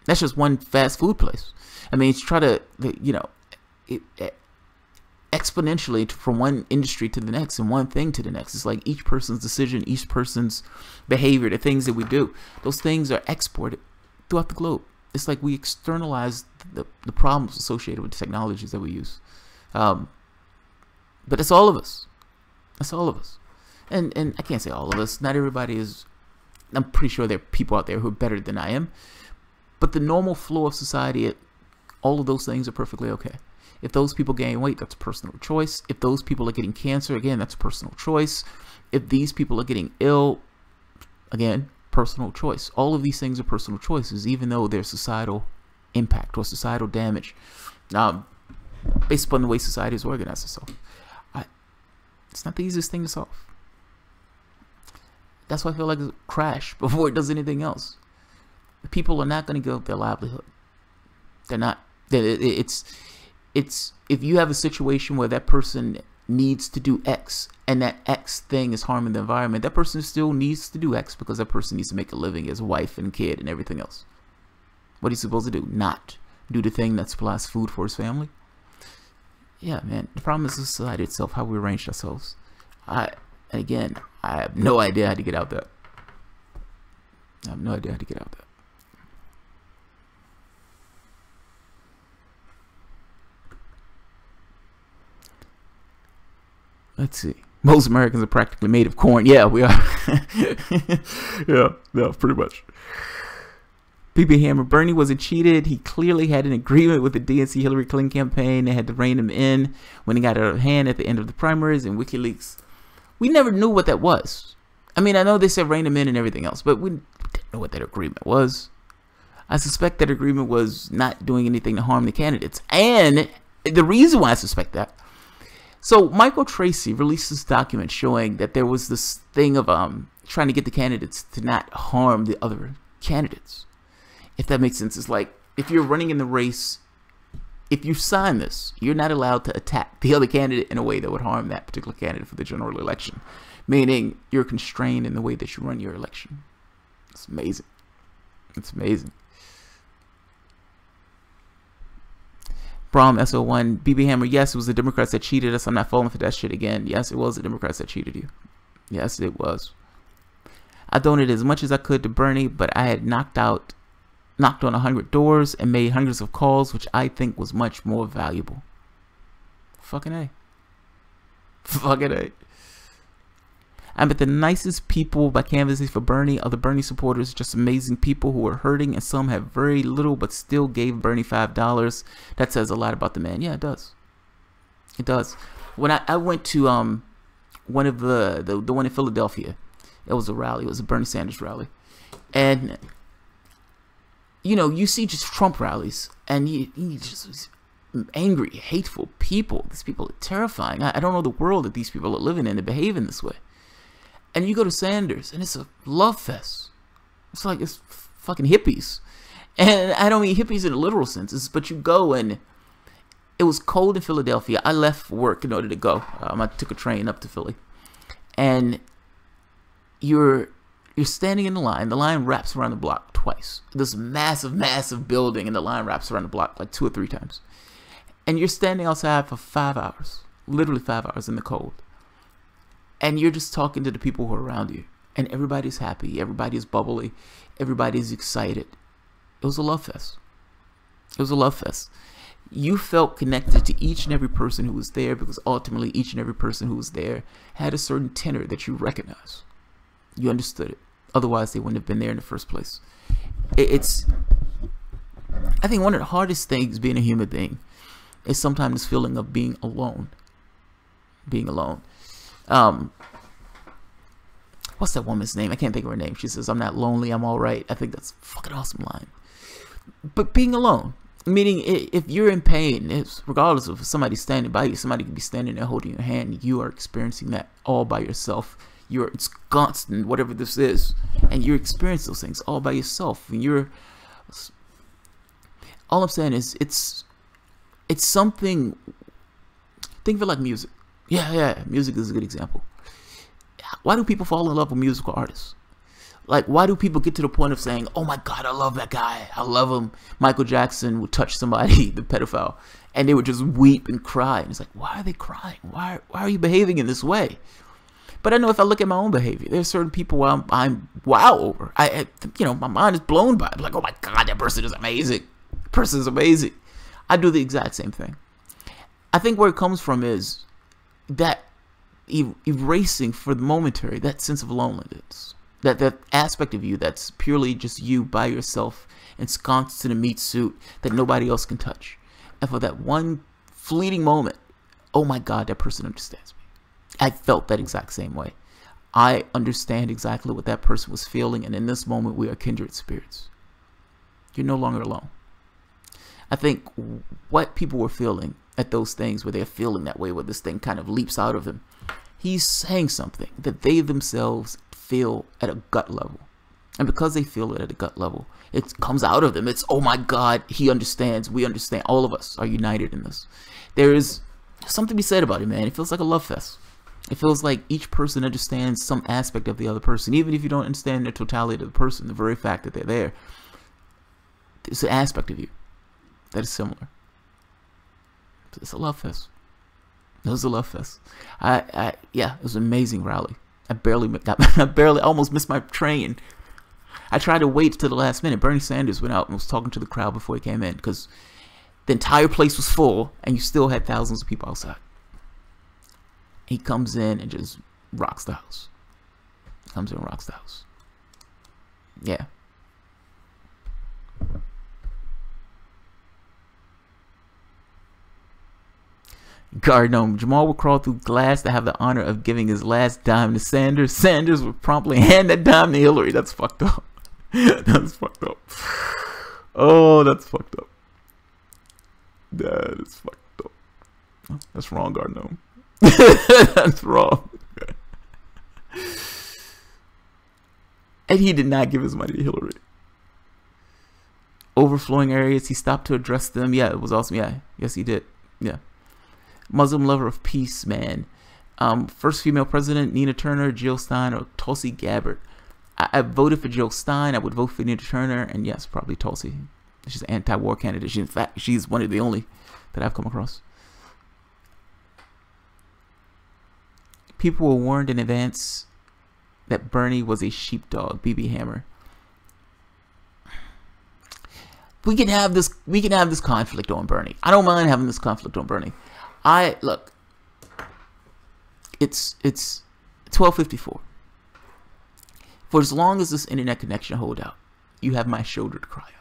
That's just one fast food place. I mean, it's try to, exponentially from one industry to the next and one thing to the next. It's like each person's decision, each person's behavior, the things that we do, those things are exported throughout the globe. It's like we externalize the problems associated with the technologies that we use. But it's all of us. That's all of us. And I can't say all of us. Not everybody is. I'm pretty sure there are people out there who are better than I am. But the normal flow of society, all of those things are perfectly okay. If those people gain weight, that's a personal choice. If those people are getting cancer, again, that's a personal choice. If these people are getting ill, again, personal choice. All of these things are personal choices, even though they're societal impact or societal damage, based upon the way society is organized itself. It's not the easiest thing to solve. That's why I feel like it's a crash before it does anything else. People are not going to give up their livelihood. They're not. It's if you have a situation where that person needs to do X and that X thing is harming the environment, that person still needs to do X because that person needs to make a living as a wife and kid and everything else. What are you supposed to do? Not do the thing that supplies food for his family? Yeah, man. The problem is the society itself, how we arrange ourselves. Again, I have no idea how to get out that. I have no idea how to get out that. Let's see. Most Americans are practically made of corn. Yeah, we are. yeah, pretty much. PB Hammer, Bernie wasn't cheated. He clearly had an agreement with the DNC Hillary Clinton campaign. They had to rein him in when he got out of hand at the end of the primaries and WikiLeaks. We never knew what that was. I mean, I know they said rein him in and everything else, but we didn't know what that agreement was. I suspect that agreement was not doing anything to harm the candidates. And the reason why I suspect that, so Michael Tracy released this document showing that there was this thing of trying to get the candidates to not harm the other candidates. If that makes sense. It's like, if you're running in the race, if you sign this, you're not allowed to attack the other candidate in a way that would harm that particular candidate for the general election. Meaning, you're constrained in the way that you run your election. It's amazing. It's amazing. Brom SO1, BB Hammer, yes, it was the Democrats that cheated us. I'm not falling for that shit again. Yes, it was the Democrats that cheated you. Yes, it was. I donated as much as I could to Bernie, but I had knocked on 100 doors and made hundreds of calls, which I think was much more valuable. Fucking A. Fucking A. I met the nicest people by canvassing for Bernie. Other Bernie supporters, just amazing people who were hurting, and some have very little but still gave Bernie $5. That says a lot about the man. Yeah, it does. It does. When I went to one of the one in Philadelphia, it was a rally. It was a Bernie Sanders rally, and you know, you see just Trump rallies, and you just angry, hateful people. These people are terrifying. I don't know the world that these people are living in to behave in this way. And you go to Sanders, and it's a love fest. It's like it's fucking hippies. And I don't mean hippies in a literal sense, but you go, and it was cold in Philadelphia. I left for work in order to go. I took a train up to Philly. And you're standing in the line. The line wraps around the block twice. This massive, massive building, and the line wraps around the block like 2 or 3 times. And you're standing outside for 5 hours. Literally 5 hours in the cold. And you're just talking to the people who are around you. And everybody's happy. Everybody's bubbly. Everybody's excited. It was a love fest. It was a love fest. You felt connected to each and every person who was there, because ultimately each and every person who was there had a certain tenor that you recognized. You understood it. Otherwise, they wouldn't have been there in the first place. It's, I think one of the hardest things being a human being is sometimes this feeling of being alone. Being alone. What's that woman's name? I can't think of her name. She says, "I'm not lonely, I'm all right." I think that's a fucking awesome line. But being alone, meaning if you're in pain, it's regardless of somebody standing by you, somebody could be standing there holding your hand. You are experiencing that all by yourself. It's constant, whatever this is, and you're experiencing those things all by yourself. And all I'm saying is, it's something. Think of it like music. Yeah, music is a good example. Why do people fall in love with musical artists? Like, why do people get to the point of saying, "Oh my God, I love that guy. I love him." Michael Jackson would touch somebody, the pedophile, and they would just weep and cry. And it's like, why are they crying? Why are you behaving in this way? But I know if I look at my own behavior, there's certain people where I'm wow over. My mind is blown by it. I'm like, "Oh my God, that person is amazing. The person is amazing." I do the exact same thing. I think where it comes from is that erasing for the momentary, that sense of loneliness, that aspect of you that's purely just you by yourself, ensconced in a meat suit that nobody else can touch. And for that one fleeting moment, oh my God, that person understands me. I felt that exact same way. I understand exactly what that person was feeling, and in this moment, we are kindred spirits. You're no longer alone. I think what people were feeling at those things, where they're feeling that way, where this thing kind of leaps out of them, he's saying something that they themselves feel at a gut level. And because they feel it at a gut level, it comes out of them. It's, oh my God, he understands. We understand. All of us are united in this. There is something to be said about it, man. It feels like a love fest. It feels like each person understands some aspect of the other person. Even if you don't understand the totality of the person, the very fact that they're there, there's an aspect of you that is similar. It's a love fest. It was a love fest. Yeah, it was an amazing rally. I almost missed my train. I tried to wait till the last minute. Bernie Sanders went out and was talking to the crowd before he came in, because the entire place was full and you still had thousands of people outside. He comes in and just rocks the house. Comes in and rocks the house. Yeah. Gardome, Jamal would crawl through glass to have the honor of giving his last dime to Sanders. Sanders would promptly hand that dime to Hillary. That's fucked up. That's fucked up. Oh, that's fucked up. That is fucked up. That's wrong, Gardome. That's wrong. And he did not give his money to Hillary. Overflowing areas, he stopped to address them. Yeah, it was awesome. Yeah, yes, he did. Yeah. Muslim lover of peace, man. First female president, Nina Turner, Jill Stein, or Tulsi Gabbard. I voted for Jill Stein. I would vote for Nina Turner, and yes, probably Tulsi. She's an anti-war candidate. In fact, she's one of the only that I've come across. People were warned in advance that Bernie was a sheepdog. BB Hammer. We can have this conflict on Bernie. I don't mind having this conflict on Bernie. Look. It's 12:54. For as long as this internet connection hold out, you have my shoulder to cry on.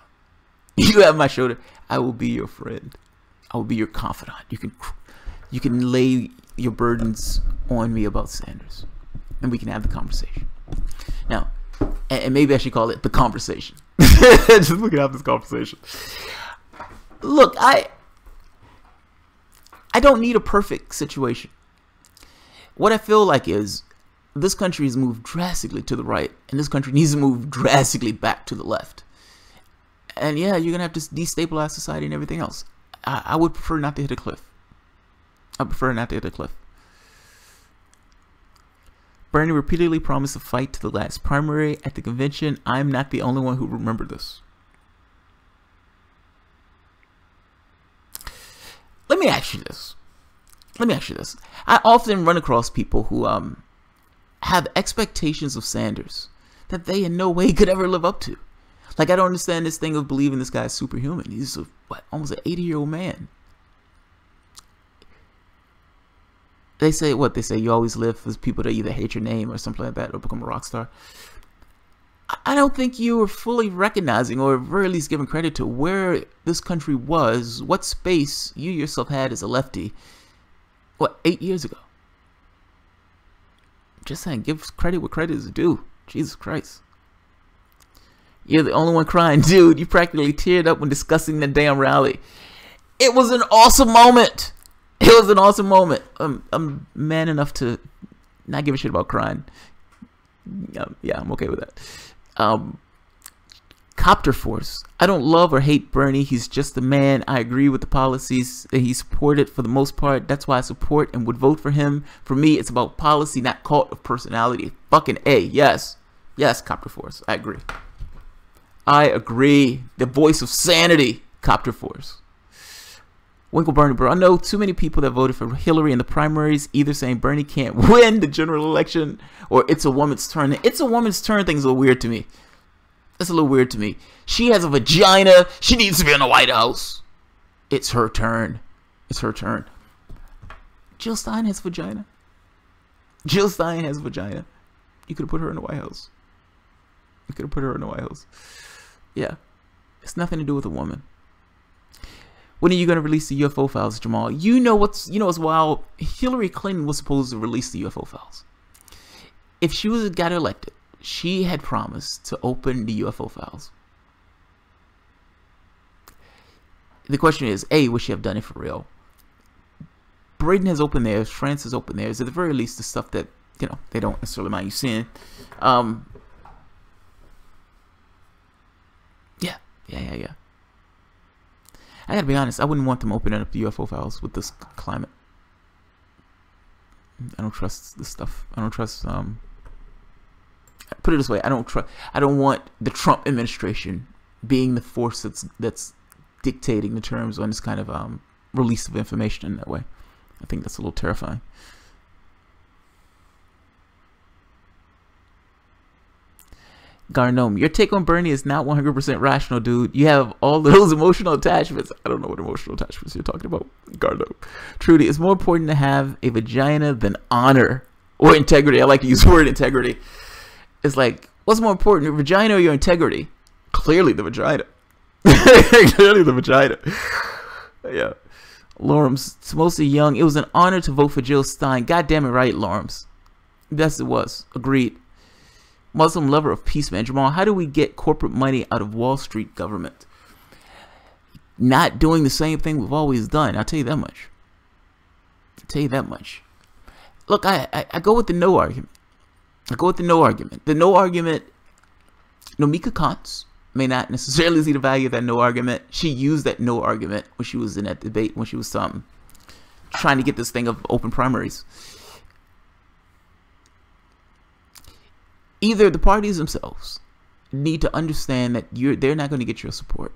You have my shoulder. I will be your friend. I will be your confidant. You can lay your burdens on me about Sanders, and we can have the conversation. Now, and maybe I should call it the conversation. Just we can have this conversation. Look, I don't need a perfect situation. What I feel like is this country has moved drastically to the right, and this country needs to move drastically back to the left. And yeah, you're going to have to destabilize society and everything else. I would prefer not to hit a cliff. I prefer not to hit a cliff. Bernie repeatedly promised a fight to the last primary at the convention. I'm not the only one who remembered this. Let me ask you this. I often run across people who have expectations of Sanders that they in no way could ever live up to. Like, I don't understand this thing of believing this guy is superhuman. He's almost an 80-year-old man. They say you always live for people that either hate your name or something like that, or become a rock star. I don't think you were fully recognizing, or at very least giving credit to, where this country was, what space you yourself had as a lefty, 8 years ago. Just saying, give credit where credit is due. Jesus Christ. You're the only one crying. Dude, you practically teared up when discussing the damn rally. It was an awesome moment. It was an awesome moment. I'm man enough to not give a shit about crying. Yeah, I'm okay with that. Copter Force. I don't love or hate Bernie. He's just a man. I agree with the policies that he supported for the most part. That's why I support and would vote for him. For me, it's about policy, not cult of personality. Fucking A. Yes. Yes, Copter Force. I agree. The voice of sanity. Copter Force. Winkle Bernie, bro. I know too many people that voted for Hillary in the primaries, either saying Bernie can't win the general election or it's a woman's turn. It's a woman's turn thing's a little weird to me. That's a little weird to me. She has a vagina. She needs to be in the White House. It's her turn. It's her turn. Jill Stein has a vagina. Jill Stein has a vagina. You could have put her in the White House. You could have put her in the White House. Yeah. It's nothing to do with a woman. When are you going to release the UFO files, Jamal? You know what's wild? Hillary Clinton was supposed to release the UFO files. If she got elected, she had promised to open the UFO files. The question is, A, would she have done it for real? Britain has opened theirs. France has opened theirs. At the very least, the stuff that, they don't necessarily mind you seeing. Yeah. I gotta be honest, I wouldn't want them opening up the UFO files with this climate. I don't trust this stuff. I don't trust, put it this way, I don't want the Trump administration being the force that's dictating the terms on this kind of release of information in that way. I think that's a little terrifying. Garnome, your take on Bernie is not 100% rational, dude. You have all those emotional attachments. I don't know what emotional attachments you're talking about, Garnome. Trudy, it's more important to have a vagina than honor or integrity. I like to use the word integrity. It's like, what's more important, your vagina or your integrity? Clearly the vagina. Clearly the vagina. Yeah. Lorms, it's mostly young. It was an honor to vote for Jill Stein. God damn it right, Lorms. Yes, it was. Agreed. Muslim lover of peace, man. Jamal, how do we get corporate money out of Wall Street government? Not doing the same thing we've always done. I'll tell you that much. Look, I go with the no argument. The no argument, Nomika Kantz may not necessarily see the value of that no argument. She used that no argument when she was in that debate, when she was trying to get this thing of open primaries. Either the parties themselves need to understand that they're not going to get your support.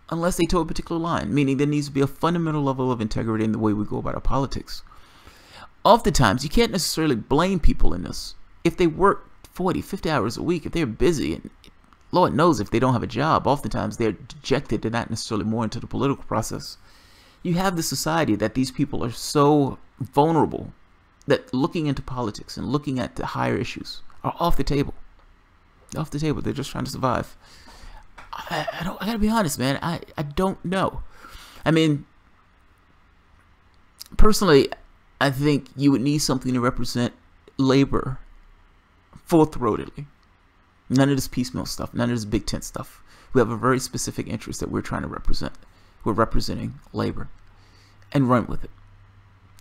unless they toe a particular line, meaning there needs to be a fundamental level of integrity in the way we go about our politics. Oftentimes, you can't necessarily blame people in this. If they work 40, 50 hours a week, if they're busy, and Lord knows if they don't have a job, oftentimes they're dejected, they're not necessarily more into the political process. You have this society that these people are so vulnerable that looking into politics and looking at the higher issues are off the table. Off the table. They're just trying to survive. I gotta be honest, man. I don't know. I mean, personally, I think you would need something to represent labor full-throatedly. None of this piecemeal stuff. None of this big tent stuff. We have a very specific interest that we're trying to represent. We're representing labor. And run with it.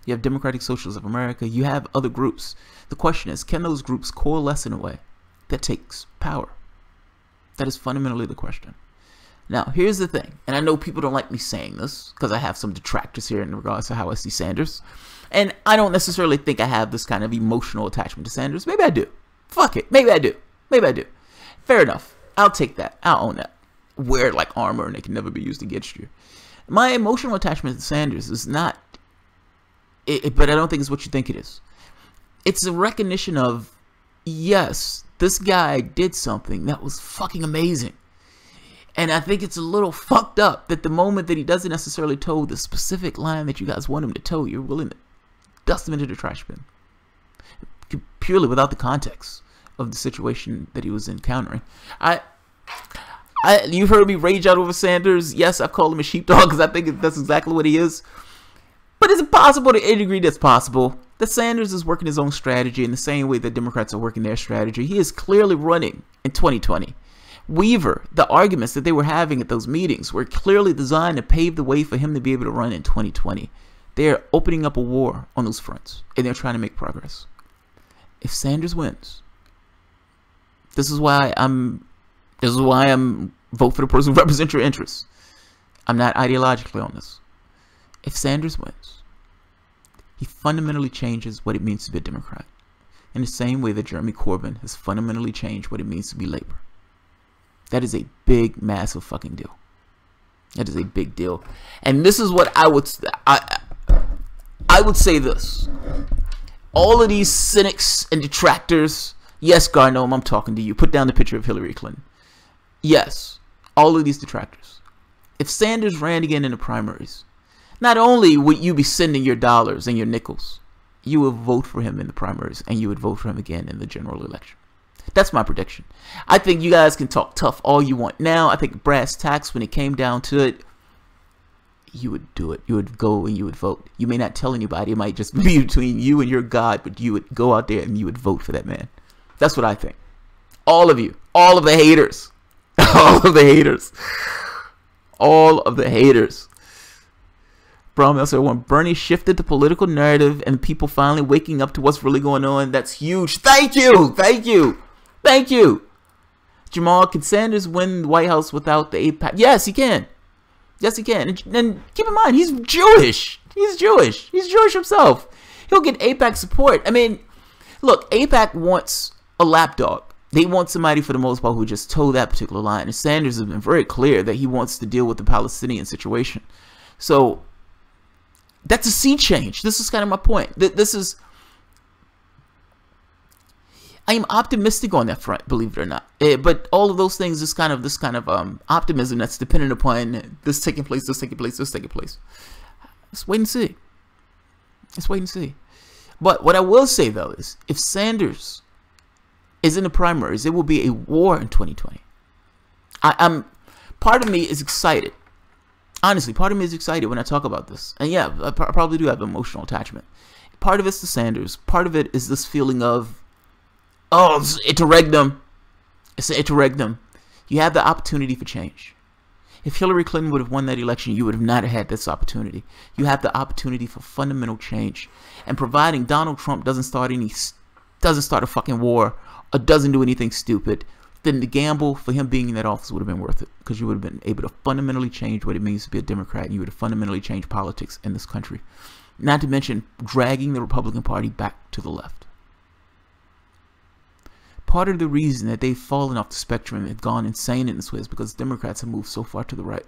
You have Democratic Socialists of America. You have other groups. The question is, can those groups coalesce in a way that takes power? That is fundamentally the question. Now, here's the thing. And I know people don't like me saying this because I have some detractors here in regards to how I see Sanders. And I don't necessarily think I have this kind of emotional attachment to Sanders. Maybe I do. Fuck it. Maybe I do. Maybe I do. Fair enough. I'll take that. I'll own that. Wear it like armor and it can never be used against you. My emotional attachment to Sanders is not, but I don't think it's what you think it is. It's a recognition of, yes, this guy did something that was fucking amazing. And I think it's a little fucked up that the moment that he doesn't necessarily toe the specific line that you guys want him to toe, you're willing to dust him into the trash bin. Purely without the context of the situation that he was encountering. You've heard me rage out over Sanders. Yes, I've called him a sheepdog because I think that's exactly what he is. But is it possible to any degree that's possible that Sanders is working his own strategy in the same way that Democrats are working their strategy? He is clearly running in 2020. Weaver, the arguments that they were having at those meetings were clearly designed to pave the way for him to be able to run in 2020. They're opening up a war on those fronts, and they're trying to make progress. If Sanders wins, this is why I'm vote for the person who represents your interests. I'm not ideologically on this. If Sanders wins, he fundamentally changes what it means to be a Democrat in the same way that Jeremy Corbyn has fundamentally changed what it means to be labor. That is a big, massive fucking deal. That is a big deal. And this is what I would say this. All of these cynics and detractors, yes, Garnome, I'm talking to you. Put down the picture of Hillary Clinton. Yes, all of these detractors. If Sanders ran again in the primaries, not only would you be sending your dollars and your nickels, you would vote for him in the primaries and you would vote for him again in the general election. That's my prediction. I think you guys can talk tough all you want now. I think brass tacks, when it came down to it, you would do it. You would go and you would vote. You may not tell anybody. It might just be between you and your God, but you would go out there and you would vote for that man. That's what I think. All of you. All of the haters. All of the haters. All of the haters. Bromwell said, when Bernie shifted the political narrative and people finally waking up to what's really going on, that's huge. Thank you. Thank you. Thank you. Jamal, can Sanders win the White House without the AIPAC? Yes, he can. Yes, he can. And keep in mind, he's Jewish. He's Jewish. He's Jewish himself. He'll get AIPAC support. I mean, look, AIPAC wants a lapdog. They want somebody, for the most part, who just toe that particular line. And Sanders has been very clear that he wants to deal with the Palestinian situation. So that's a sea change. This is kind of my point. I am optimistic on that front, believe it or not. But all of those things is kind of this kind of optimism that's dependent upon this taking place, this taking place, this taking place. Let's wait and see. Let's wait and see. But what I will say, though, is if Sanders is in the primaries, it will be a war in 2020. Part of me is excited. Honestly, part of me is excited when I talk about this. And yeah, I probably do have emotional attachment. Part of it's to Sanders. Part of it is this feeling of, oh, it's an interregnum. It's an interregnum. You have the opportunity for change. If Hillary Clinton would have won that election, you would have not had this opportunity. You have the opportunity for fundamental change. And providing Donald Trump doesn't start a fucking war or doesn't do anything stupid, then the gamble for him being in that office would have been worth it, because you would have been able to fundamentally change what it means to be a Democrat, and you would have fundamentally changed politics in this country. Not to mention dragging the Republican Party back to the left. Part of the reason that they've fallen off the spectrum and gone insane in this way is because Democrats have moved so far to the right.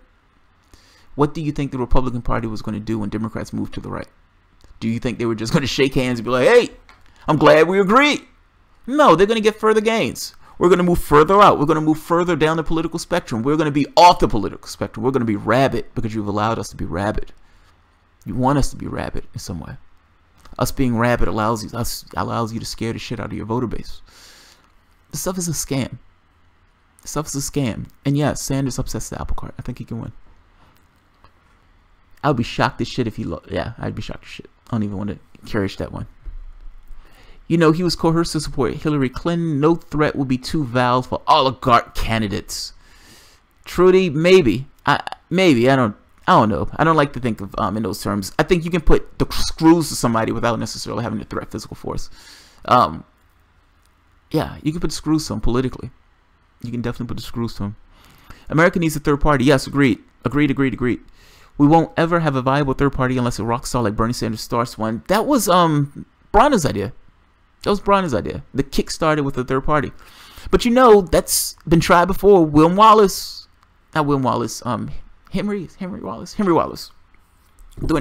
What do you think the Republican Party was going to do when Democrats moved to the right? Do you think they were just going to shake hands and be like, hey, I'm glad we agreed? No, they're going to get further gains. We're going to move further out. We're going to move further down the political spectrum. We're going to be off the political spectrum. We're going to be rabid because you've allowed us to be rabid. You want us to be rabid in some way. Us being rabid allows you to scare the shit out of your voter base. This stuff is a scam. This stuff is a scam. And yes, Sanders upsets the apple cart. I think he can win. I would be shocked as shit if he lost. Yeah, I'd be shocked as shit. I don't even want to encourage that one. You know, he was coerced to support Hillary Clinton. No threat will be too vile for oligarch candidates. Trudy, maybe. Maybe. I don't know. I don't like to think of in those terms. I think you can put the screws to somebody without necessarily having to threat physical force. Yeah, you can put screws to them politically. You can definitely put the screws to them. America needs a third party. Yes, agreed. Agreed. We won't ever have a viable third party unless a rock star like Bernie Sanders starts one. That was Bronner's idea. That was Bronner's idea. The kick started with a third party. But you know, that's been tried before. Henry Wallace. During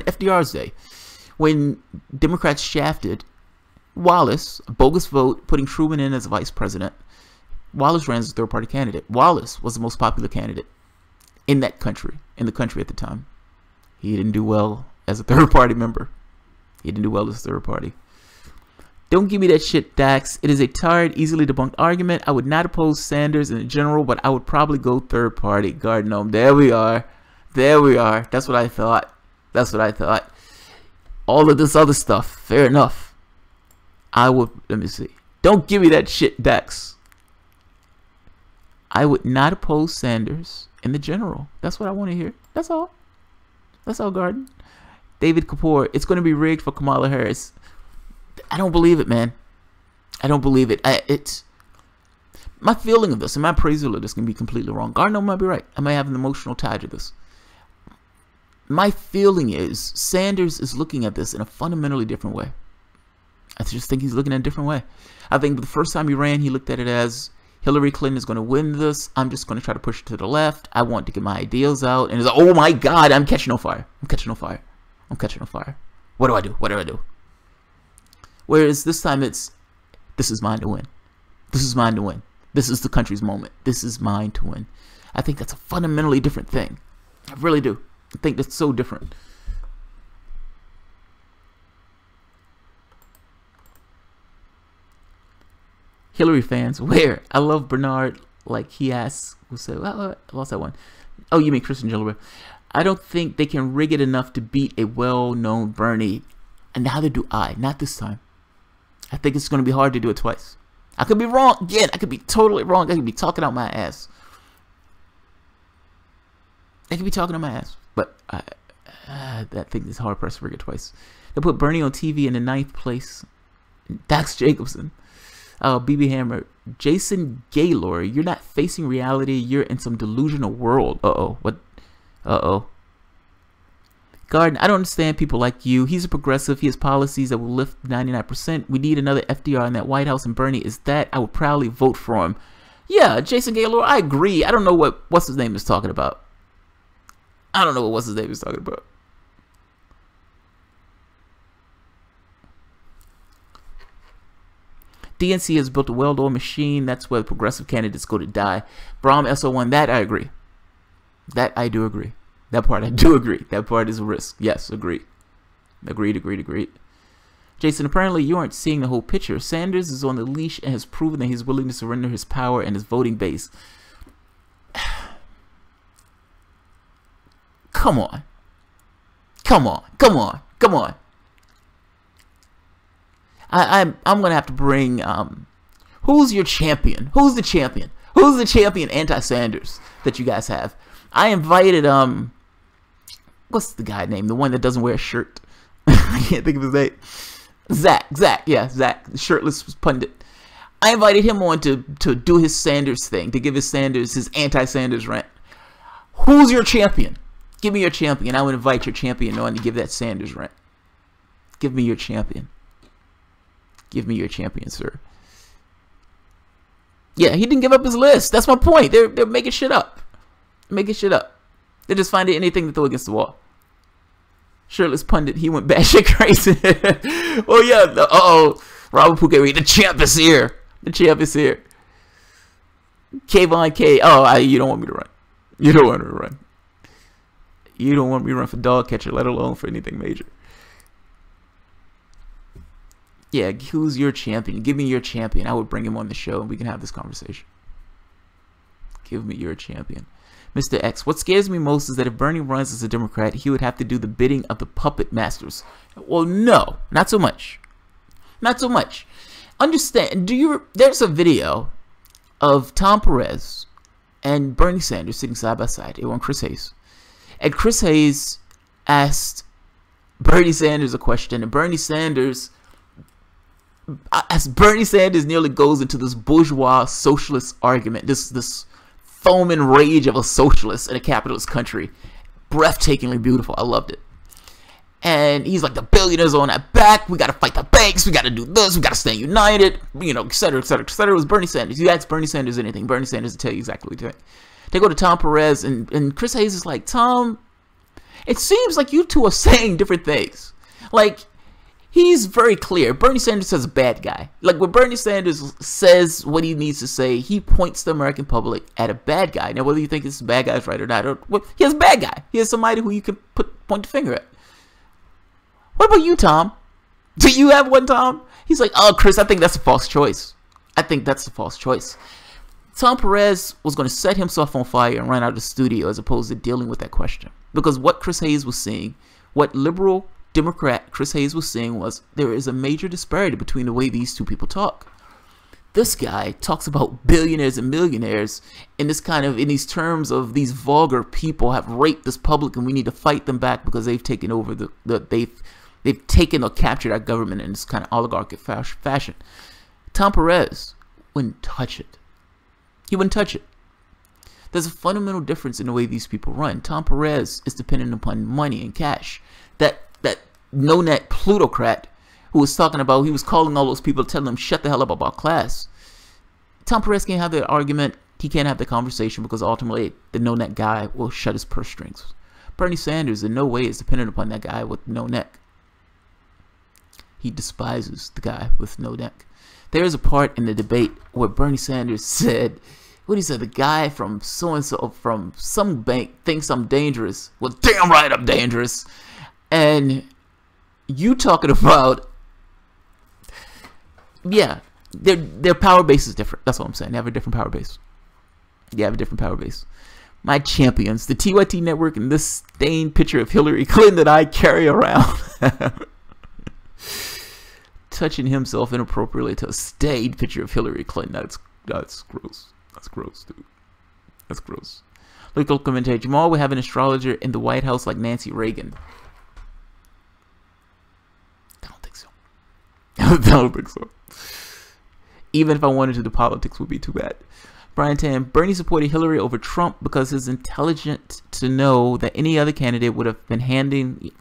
FDR's day, when Democrats shafted Wallace, a bogus vote, putting Truman in as vice president, Wallace ran as a third party candidate. Wallace was the most popular candidate in the country at the time. He didn't do well as a third party member. Don't give me that shit, Dax. It is a tired, easily debunked argument. I would not oppose Sanders in general, but I would probably go third party. Gardenome. There we are. That's what I thought. All of this other stuff, fair enough. Let me see. Don't give me that shit, Dax. I would not oppose Sanders in the general. That's what I want to hear. That's all, Garden. David Kapoor, it's going to be rigged for Kamala Harris. I don't believe it, man. I don't believe it. It's my feeling of this and my appraisal of this can be completely wrong. Garden might be right. I might have an emotional tie to this. My feeling is Sanders is looking at this in a fundamentally different way. I just think he's looking at it a different way. I think the first time he ran, he looked at it as Hillary Clinton is going to win this. I'm just going to try to push it to the left. I want to get my ideals out. And it's like, oh my God, I'm catching on fire. What do I do? Whereas this time this is mine to win. This is the country's moment. This is mine to win. I think that's a fundamentally different thing. I really do. I think that's so different. Hillary fans, where? I love Bernard, like he asks. We'll say, I lost that one. Oh, you mean Kristen Gillibrand. I don't think they can rig it enough to beat a well-known Bernie. And neither do I. Not this time. I think it's going to be hard to do it twice. I could be wrong. Again, I could be totally wrong. I could be talking out my ass. But that thing is hard pressed to rig it twice. They put Bernie on TV in the 9th place. Dax Jacobson. BB Hammer. Jason Gaylor. You're not facing reality. You're in some delusional world. What? Garden, I don't understand people like you. He's a progressive. He has policies that will lift 99%. We need another FDR in that White House, and Bernie is that. I would proudly vote for him. Yeah, Jason Gaylor, I agree. I don't know what's his name is talking about. DNC has built a well-oiled machine. That's where the progressive candidates go to die. Brahm SO1, that I agree. That I do agree. That part I do agree. That part is a risk. Yes, agreed. Agreed. Jason, apparently you aren't seeing the whole picture. Sanders is on the leash and has proven that he's willing to surrender his power and his voting base. Come on. I'm gonna have to bring who's your champion? Who's the champion anti-Sanders that you guys have? I invited what's the guy name? The one that doesn't wear a shirt. I can't think of his name. Zach, the shirtless pundit. I invited him on to do his Sanders thing, to give his anti-Sanders rant. Who's your champion? Give me your champion. I would invite your champion on to give that Sanders rant. Give me your champion. Sir. Yeah, he didn't give up his list. That's my point. They're making shit up. They just find anything to throw against the wall. Shirtless pundit, he went batshit crazy. Oh yeah, Robert Pukeri, the champ is here. The champ is here. Kayvon K. Oh, you don't want me to run. You don't want me to run. You don't want me to run for dog catcher, let alone for anything major. Yeah, who's your champion? Give me your champion. I would bring him on the show and we can have this conversation. Give me your champion. Mr. X, what scares me most is that if Bernie runs as a Democrat, he would have to do the bidding of the puppet masters. Well, no, not so much. Not so much. Understand, there's a video of Tom Perez and Bernie Sanders sitting side by side. It was on Chris Hayes. And Chris Hayes asked Bernie Sanders a question, and Bernie Sanders nearly goes into this bourgeois socialist argument, this foaming rage of a socialist in a capitalist country. Breathtakingly beautiful. I loved it. And he's like, the billionaires are on that back. We got to fight the banks. We got to do this. We got to stay united. You know, et cetera, et cetera, et cetera. It was Bernie Sanders. You ask Bernie Sanders anything, Bernie Sanders will tell you exactly what to think. They go to Tom Perez, and Chris Hayes is like, Tom, it seems like you two are saying different things. Like, he's very clear. Bernie Sanders is a bad guy. Like, when Bernie Sanders says what he needs to say, he points the American public at a bad guy. Now, whether you think this bad guy is right or not, he has a bad guy. He has somebody who you can point the finger at. What about you, Tom? Do you have one, Tom? He's like, oh, Chris, I think that's a false choice. I think that's a false choice. Tom Perez was going to set himself on fire and run out of the studio as opposed to dealing with that question. Because what Chris Hayes was seeing, what liberal Democrat Chris Hayes was saying was there is a major disparity between the way these two people talk. This guy talks about billionaires and millionaires in these terms of these vulgar people have raped this public and we need to fight them back because they've taken over they've taken or captured our government in this kind of oligarchic fashion. Tom Perez wouldn't touch it. He wouldn't touch it. There's a fundamental difference in the way these people run. Tom Perez is dependent upon money and cash. That no-net plutocrat who was talking about, he was calling all those people, telling them, shut the hell up about class. Tom Perez can't have that argument. He can't have the conversation because ultimately the no-net guy will shut his purse strings. Bernie Sanders in no way is dependent upon that guy with no neck. He despises the guy with no neck. There is a part in the debate where Bernie Sanders said, what he said, the guy from so-and-so from some bank thinks I'm dangerous. Well, damn right I'm dangerous. And you talking about, yeah, their power base is different. That's all I'm saying. They have a different power base. They have a different power base. My champions, the TYT network, and this stained picture of Hillary Clinton that I carry around. Touching himself inappropriately to a stained picture of Hillary Clinton. That's gross. That's gross, dude. That's gross. Local commentator, Jamal will have an astrologer in the White House like Nancy Reagan. I don't think so. I don't think so. Even if I wanted to, the politics would be too bad. Brian Tam, Bernie supported Hillary over Trump because it's intelligent to know that any other candidate would have been handing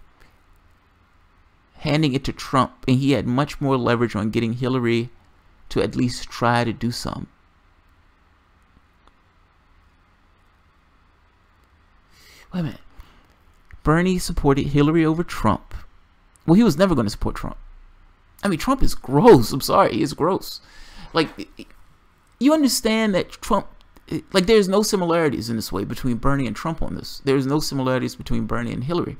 it to Trump, and he had much more leverage on getting Hillary to at least try to do something. Wait a minute. Bernie supported Hillary over Trump. Well, he was never going to support Trump. I mean, Trump is gross. I'm sorry. He is gross. Like, you understand that Trump, like, there's no similarities in this way between Bernie and Trump on this. There's no similarities between Bernie and Hillary.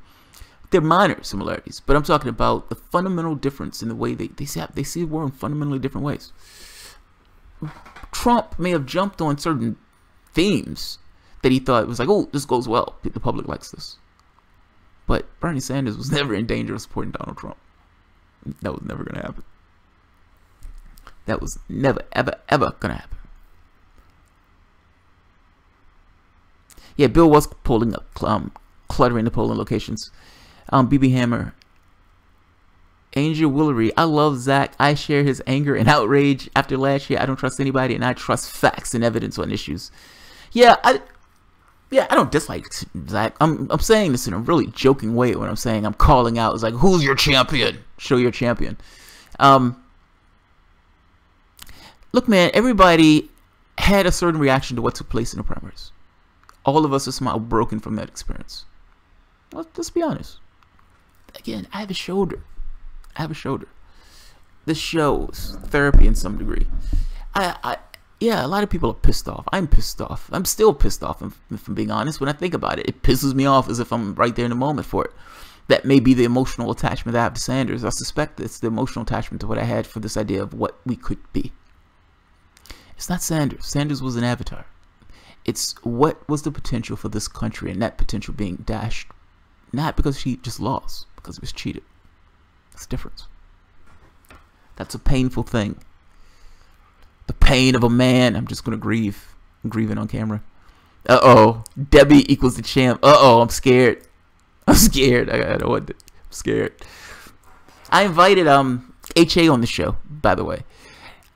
They're minor similarities, but I'm talking about the fundamental difference in the way they see the world in fundamentally different ways. Trump may have jumped on certain themes that he thought was like, oh, this goes well. The public likes this. But Bernie Sanders was never in danger of supporting Donald Trump. That was never going to happen. That was never, ever, ever going to happen. Yeah, Bill was polling up, cluttering the polling locations. BB Hammer. Angel Willery. I love Zach. I share his anger and outrage after last year. I don't trust anybody, and I trust facts and evidence on issues. Yeah, I don't dislike Zach. I'm saying this in a really joking way when I'm saying I'm calling out. It's like, who's your champion? Show your champion. Look, man, everybody had a certain reaction to what took place in the primaries. All of us are somehow broken from that experience. Let's be honest. Again, I have a shoulder. This shows therapy in some degree. Yeah, a lot of people are pissed off. I'm pissed off. I'm still pissed off, if I'm being honest. When I think about it, it pisses me off as if I'm right there in the moment for it. That may be the emotional attachment that I have to Sanders. I suspect it's the emotional attachment to what I had for this idea of what we could be. It's not Sanders. Sanders was an avatar. It's what was the potential for this country, and that potential being dashed, not because she just lost, because it was cheated. That's the difference. That's a painful thing. The pain of a man. I'm just going to grieve. I'm grieving on camera. Uh-oh. Debbie equals the champ. Uh-oh. I'm scared. I'm scared. I don't want it. I'm scared. I invited HA on the show, by the way.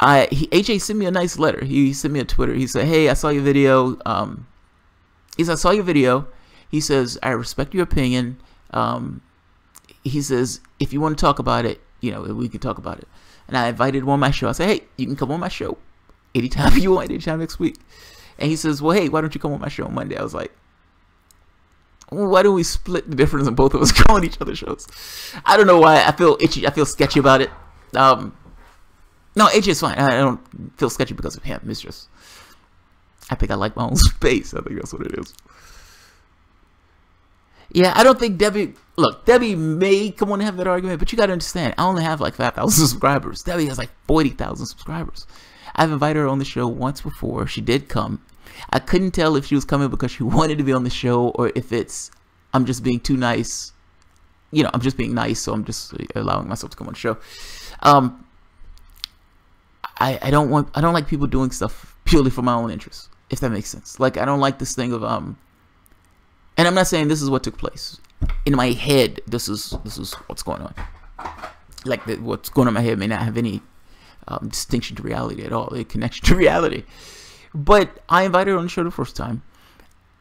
HA sent me a nice letter. He sent me a Twitter. He said, hey, I saw your video. He said, I saw your video. He says, I respect your opinion. He says, if you want to talk about it, you know, we can talk about it. And I invited him on my show. I said, hey, you can come on my show anytime you want, anytime next week. And he says, well, hey, why don't you come on my show on Monday? I was like, well, why don't we split the difference and both of us go on each other's shows? I don't know why. I feel itchy. I feel sketchy about it. No, AJ is fine. I don't feel sketchy because of him. It's just, I think I like my own space. I think that's what it is. Yeah, I don't think Debbie... Look, Debbie may come on and have that argument, but you got to understand, I only have like 5,000 subscribers. Debbie has like 40,000 subscribers. I've invited her on the show once before. She did come. I couldn't tell if she was coming because she wanted to be on the show or if it's, I'm just being too nice. You know, I'm just being nice, so I'm just allowing myself to come on the show. I don't like people doing stuff purely for my own interests, if that makes sense. Like, I don't like this thing of, and I'm not saying this is what took place. In my head, this is what's going on. Like, what's going on in my head may not have any distinction to reality at all, a connection to reality. But I invited her on the show the first time.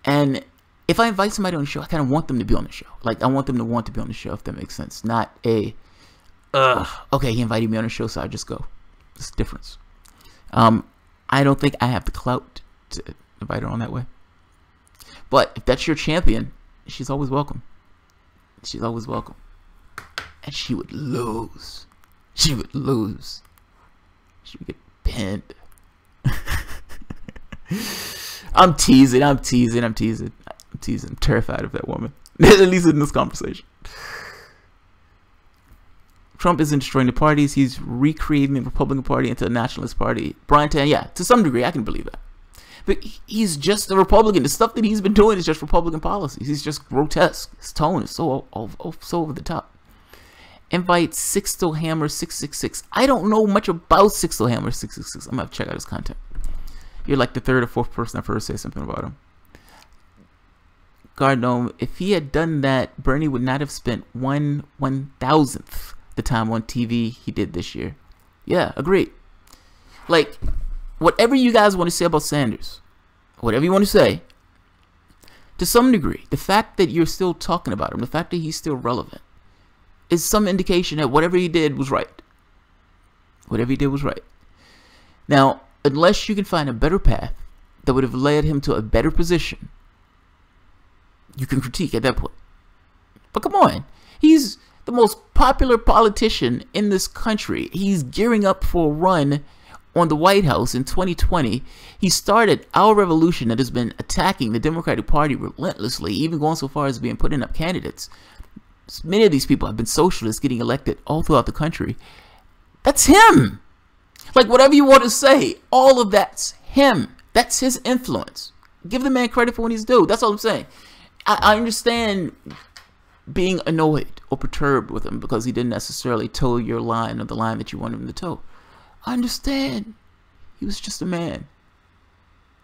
And if I invite somebody on the show, I kind of want them to be on the show. Like, I want them to want to be on the show, if that makes sense. Not a, okay, he invited me on the show, so I just go. There's a difference. I don't think I have the clout to invite her on that way. But if that's your champion, she's always welcome. She's always welcome. And she would lose. She would lose. She would get pinned. I'm teasing. I'm terrified of that woman. At least in this conversation. Trump isn't destroying the parties. He's recreating the Republican Party into a nationalist party. Brian Tan, yeah, to some degree, I can believe that. But he's just a Republican. The stuff that he's been doing is just Republican policies. He's just grotesque. His tone is so over the top. Invite Sixto Hammer 666. I don't know much about Sixto Hammer 666. I'm going to check out his content. You're like the third or fourth person I've heard say something about him. Gardome, if he had done that, Bernie would not have spent 1/1000th the time on TV he did this year. Yeah, agreed. Like, whatever you guys want to say about Sanders, whatever you want to say, to some degree, the fact that you're still talking about him, the fact that he's still relevant, is some indication that whatever he did was right. Whatever he did was right. Now, unless you can find a better path that would have led him to a better position, you can critique at that point. But come on, he's the most popular politician in this country. He's gearing up for a run on the White House in 2020. He started our revolution that has been attacking the Democratic Party relentlessly, even going so far as being putting up candidates. Many of these people have been socialists getting elected all throughout the country. That's him. Like, whatever you want to say, all of that's him. That's his influence. Give the man credit for what he's due. That's all I'm saying. I understand being annoyed or perturbed with him because he didn't necessarily toe your line or the line that you wanted him to toe. I understand. He was just a man.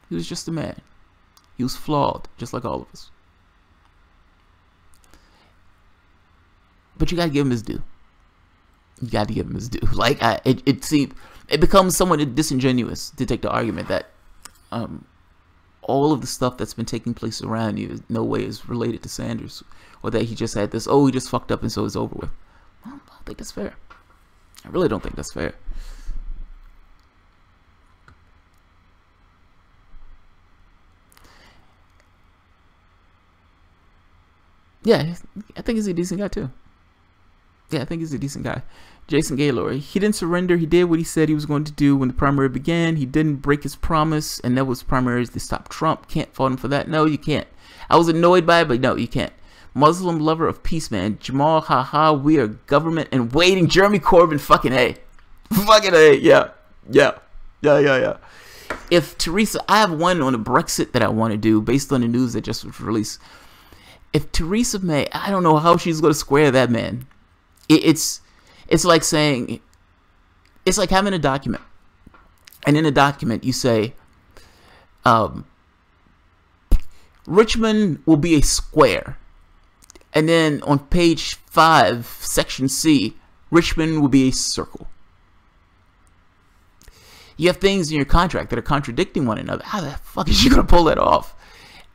He was just a man. He was flawed, just like all of us. But you gotta give him his due. You gotta give him his due. Like, it becomes somewhat disingenuous to take the argument that all of the stuff that's been taking place around you in no way is related to Sanders, or that he just had this, oh, he just fucked up and so it's over with. I don't think that's fair. I really don't think that's fair. Yeah, I think he's a decent guy too. Yeah, I think he's a decent guy. Jason Gaylor, he didn't surrender. He did what he said he was going to do when the primary began. He didn't break his promise, and that was primaries to stop Trump. Can't fault him for that. No, you can't. I was annoyed by it, but no, you can't. Muslim lover of peace, man. Jamal, haha, we are government and waiting. Jeremy Corbyn, fucking A. Fucking A, yeah. If Theresa, I have one on the Brexit that I want to do based on the news that just was released. If Theresa May, I don't know how she's going to square that, man. It's like saying, it's like having a document, and in a document you say, Richmond will be a square, and then on page 5, section C, Richmond will be a circle. You have things in your contract that are contradicting one another. How the fuck is she going to pull that off?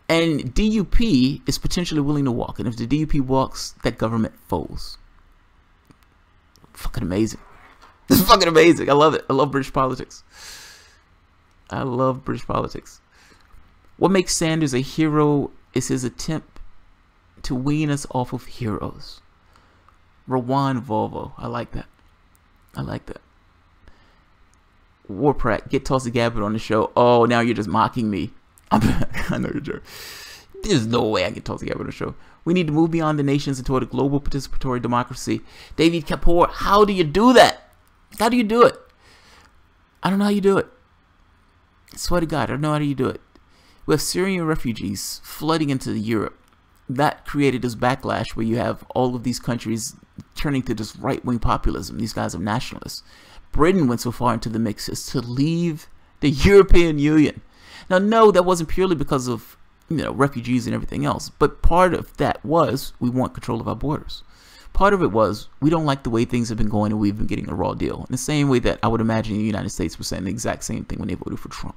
And DUP is potentially willing to walk, and if the DUP walks, that government folds. Fucking amazing. It's fucking amazing. I love it. I love British politics. I love British politics. What makes Sanders a hero is his attempt to wean us off of heroes. Rawan Volvo. I like that. I like that. Warprat, get Tulsi Gabbard on the show. Oh, now you're just mocking me. I know you're joking. There's no way I get Tulsi Gabbard on the show. We need to move beyond the nations and toward a global participatory democracy. David Kapoor, how do you do that? How do you do it? I don't know how you do it. I swear to God, I don't know how you do it. We have Syrian refugees flooding into Europe. That created this backlash where you have all of these countries turning to this right-wing populism. These guys are nationalists. Britain went so far into the mix as to leave the European Union. Now, no, that wasn't purely because of, refugees and everything else. But part of that was we want control of our borders. Part of it was we don't like the way things have been going and we've been getting a raw deal. In the same way that I would imagine the United States was saying the exact same thing when they voted for Trump.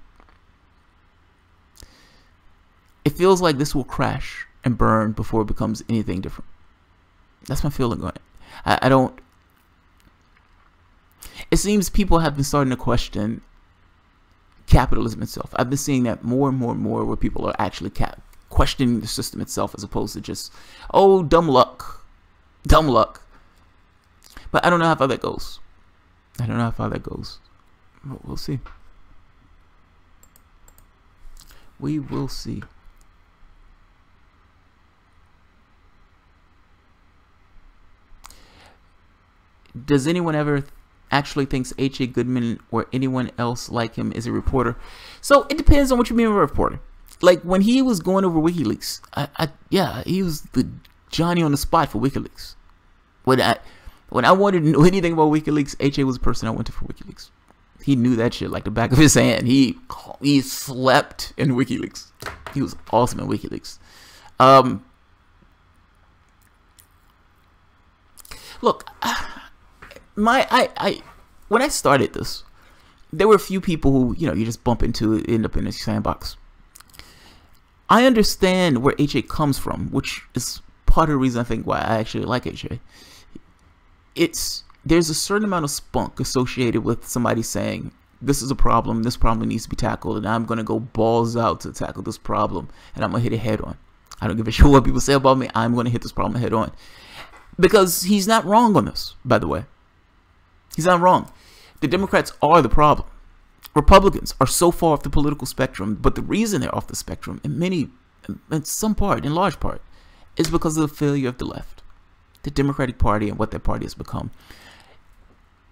It feels like this will crash and burn before it becomes anything different. That's my feeling on it. I don't... It seems people have been starting to question capitalism itself. I've been seeing that more and more and more where people are actually questioning the system itself as opposed to just, oh, dumb luck. Dumb luck. But I don't know how far that goes. I don't know how far that goes. We'll see. We will see. Does anyone ever actually thinks H.A. Goodman or anyone else like him is a reporter? So it depends on what you mean by a reporter. Like when he was going over WikiLeaks, yeah, he was the Johnny on the spot for WikiLeaks. When I wanted to know anything about WikiLeaks, H.A. was the person I went to for WikiLeaks. He knew that shit like the back of his hand. He slept in WikiLeaks. He was awesome in WikiLeaks. Look, when I started this, there were a few people who, you just bump into, end up in a sandbox. I understand where H.A. comes from, which is part of the reason I think why I actually like H.A. There's a certain amount of spunk associated with somebody saying, this is a problem, this problem needs to be tackled, and I'm going to go balls out to tackle this problem, and I'm going to hit it head on. I don't give a shit what people say about me, I'm going to hit this problem head on. Because he's not wrong on this, by the way. He's not wrong. The Democrats are the problem. Republicans are so far off the political spectrum, but the reason they're off the spectrum, in large part, is because of the failure of the left. The Democratic Party and what that party has become.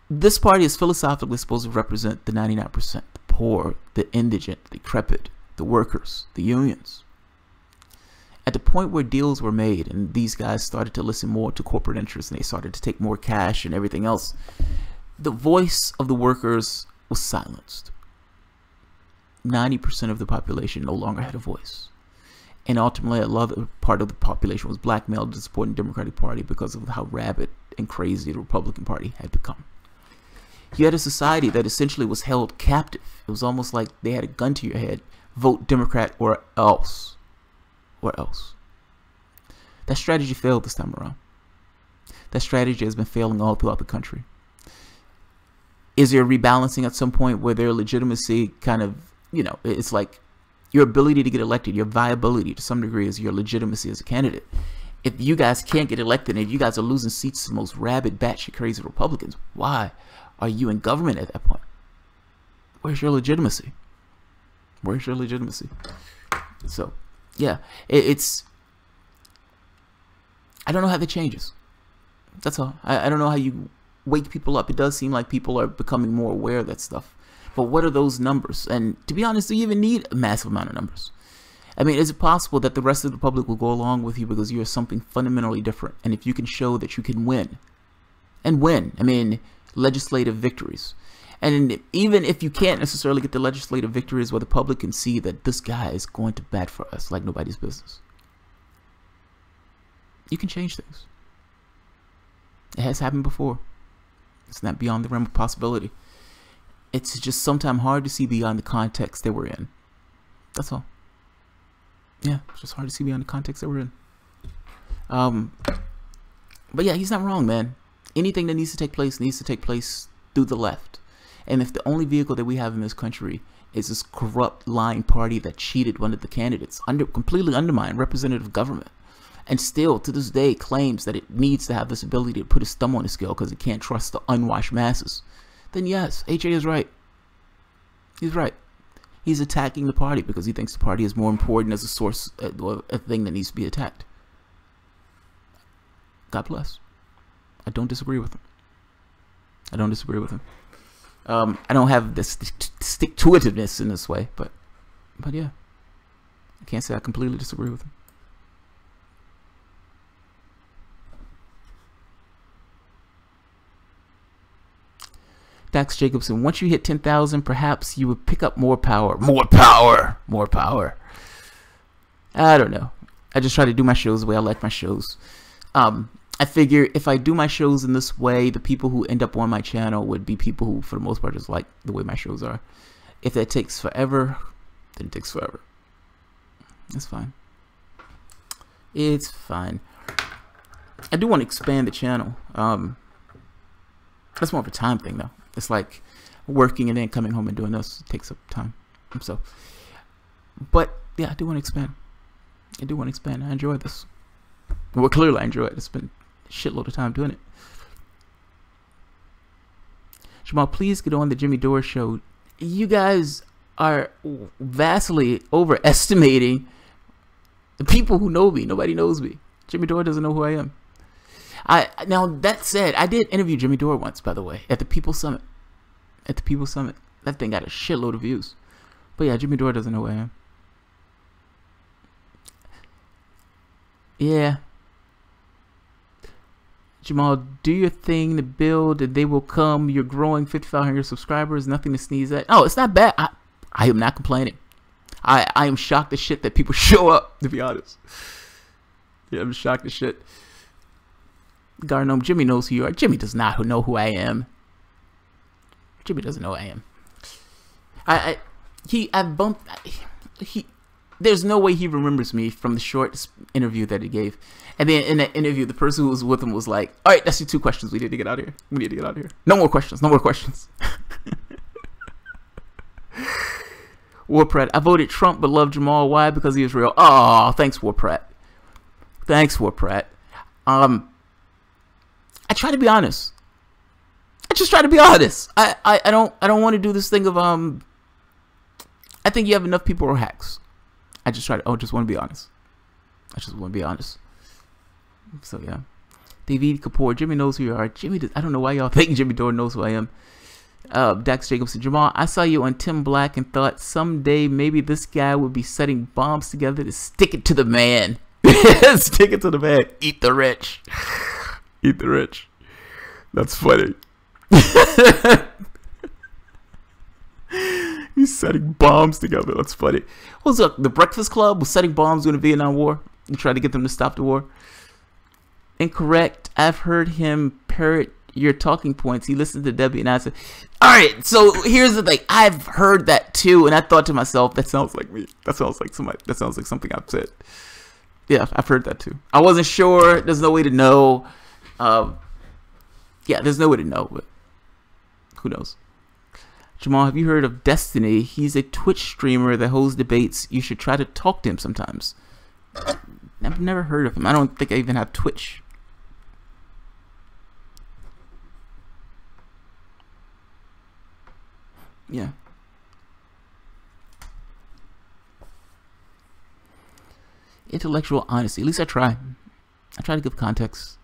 This party is philosophically supposed to represent the 99%, the poor, the indigent, the decrepit, the workers, the unions. At the point where deals were made and these guys started to listen more to corporate interests and they started to take more cash and everything else, the voice of the workers was silenced. 90% of the population no longer had a voice. And ultimately, a lot of part of the population was blackmailed to support the Democratic Party because of how rabid and crazy the Republican Party had become. You had a society that essentially was held captive. It was almost like they had a gun to your head. Vote Democrat or else. Or else. That strategy failed this time around. That strategy has been failing all throughout the country. Is there a rebalancing at some point where their legitimacy kind of, it's like your ability to get elected, your viability to some degree is your legitimacy as a candidate. if you guys can't get elected and if you guys are losing seats to the most rabid, batshit crazy Republicans, why are you in government at that point? Where's your legitimacy? Where's your legitimacy? So, yeah, it's... I don't know how that changes. That's all. I don't know how you wake people up. It does seem like people are becoming more aware of that stuff. But what are those numbers? And to be honest, do you even need a massive amount of numbers? I mean, is it possible that the rest of the public will go along with you because you are something fundamentally different? And if you can show that you can win, and win, I mean, legislative victories. And even if you can't necessarily get the legislative victories where the public can see that this guy is going to bat for us like nobody's business, you can change things. It has happened before. It's not beyond the realm of possibility. It's just sometimes hard to see beyond the context that we're in. That's all. Yeah, it's just hard to see beyond the context that we're in. But yeah, he's not wrong, man. Anything that needs to take place through the left. And if the only vehicle that we have in this country is this corrupt, lying party that cheated one of the candidates, completely undermined representative government, and still to this day claims that it needs to have this ability to put its thumb on the scale because it can't trust the unwashed masses, then yes, HA is right. He's right. He's attacking the party because he thinks the party is more important as a source, a thing that needs to be attacked. God bless. I don't disagree with him. I don't disagree with him. I don't have this stick-to-itiveness in this way, but yeah, I can't say I completely disagree with him. Dax Jacobson, once you hit 10,000, perhaps you would pick up more power. More power! More power. I don't know. I just try to do my shows the way I like my shows. I figure if I do my shows in this way, the people who end up on my channel would be people who, for the most part, just like the way my shows are. If that takes forever, then it takes forever. It's fine. It's fine. I do want to expand the channel. That's more of a time thing, though. It's like working and then coming home and doing this. It takes up time. So, but yeah, I do want to expand. I do want to expand. I enjoy this. Well, clearly I enjoy it. It's been a shitload of time doing it. Jamal, please get on the Jimmy Dore show. You guys are vastly overestimating the people who know me. Nobody knows me. Jimmy Dore doesn't know who I am. Now, that said, I did interview Jimmy Dore once, by the way, at the People's Summit. At the People's Summit. That thing got a shitload of views. But yeah, Jimmy Dore doesn't know who I am. Yeah. Jamal, do your thing to build and they will come. You're growing 5,500 subscribers. Nothing to sneeze at. Oh, it's not bad. I am not complaining. I am shocked as shit that people show up, to be honest. Yeah, I'm shocked as shit. Garnome, Jimmy knows who you are. Jimmy does not know who I am. Jimmy doesn't know who I am. There's no way he remembers me from the short interview that he gave. And then in that interview, the person who was with him was like, all right, that's your 2 questions. We need to get out of here. We need to get out of here. No more questions. No more questions. War Pratt, I voted Trump but love Jamal. Why? Because he is real. Oh, thanks, War Pratt. Thanks, War Pratt. I try to be honest. I just try to be honest. I don't want to do this thing of I think you have enough people who are hacks. I just want to be honest. I just want to be honest. So yeah. David Kapoor, Jimmy knows who you are. I don't know why y'all think Jimmy Dore knows who I am. Dax Jacobson, Jamal, I saw you on Tim Black and thought someday maybe this guy would be setting bombs together to stick it to the man. Stick it to the man. Eat the rich. Eat the rich. That's funny. He's setting bombs together. That's funny. What was up? The Breakfast Club was setting bombs during the Vietnam War and tried to get them to stop the war. Incorrect. I've heard him parrot your talking points. He listened to Debbie and I said, all right, so here's the thing. I've heard that too. And I thought to myself, that sounds like me. That sounds like something I've said. Yeah, I've heard that too. I wasn't sure. There's no way to know. Yeah, there's no way to know, but who knows? Jamal, have you heard of Destiny? He's a Twitch streamer that holds debates. You should try to talk to him sometimes. I've never heard of him. I don't think I even have Twitch. Yeah. Intellectual honesty. At least I try. I try to give context.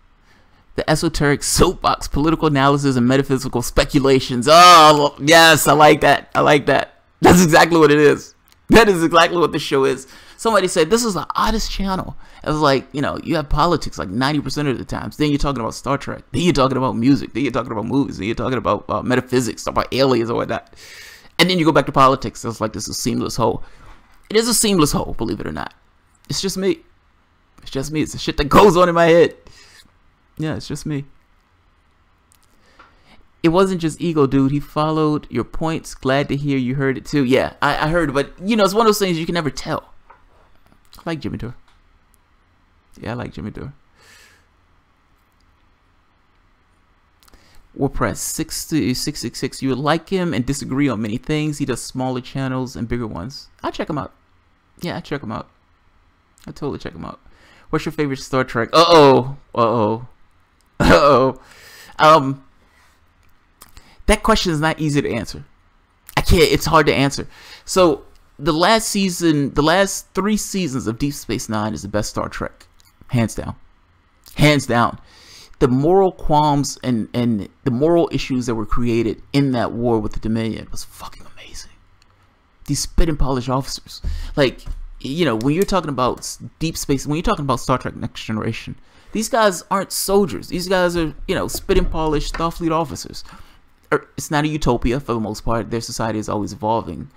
The esoteric soapbox, political analysis, and metaphysical speculations. Oh, yes, I like that. I like that. That's exactly what it is. That is exactly what the show is. Somebody said, this is the oddest channel. It was like, you know, you have politics like 90% of the times. Then you're talking about Star Trek. Then you're talking about music. Then you're talking about movies. Then you're talking about metaphysics, about aliens or whatnot. And then you go back to politics. It's like this is a seamless whole. It is a seamless whole, believe it or not. It's just me. It's just me. It's the shit that goes on in my head. Yeah, it's just me. It wasn't just ego, dude. He followed your points. Glad to hear you heard it too. Yeah, I heard it, but you know, it's one of those things you can never tell. I like Jimmy Dore. Yeah, I like Jimmy Dore. WordPress 666. You would like him and disagree on many things. He does smaller channels and bigger ones. I check him out. Yeah, I check him out. I totally check him out. What's your favorite Star Trek? That question is not easy to answer. I can't. It's hard to answer. So the last season, the last 3 seasons of Deep Space Nine is the best Star Trek, hands down. Hands down. The moral qualms and the moral issues that were created in that war with the Dominion was fucking amazing. These spit and polish officers, like, you know, when you're talking about Deep Space, when you're talking about Star Trek Next Generation, these guys aren't soldiers. These guys are, you know, spit and polish Starfleet officers. It's not a utopia for the most part. Their society is always evolving.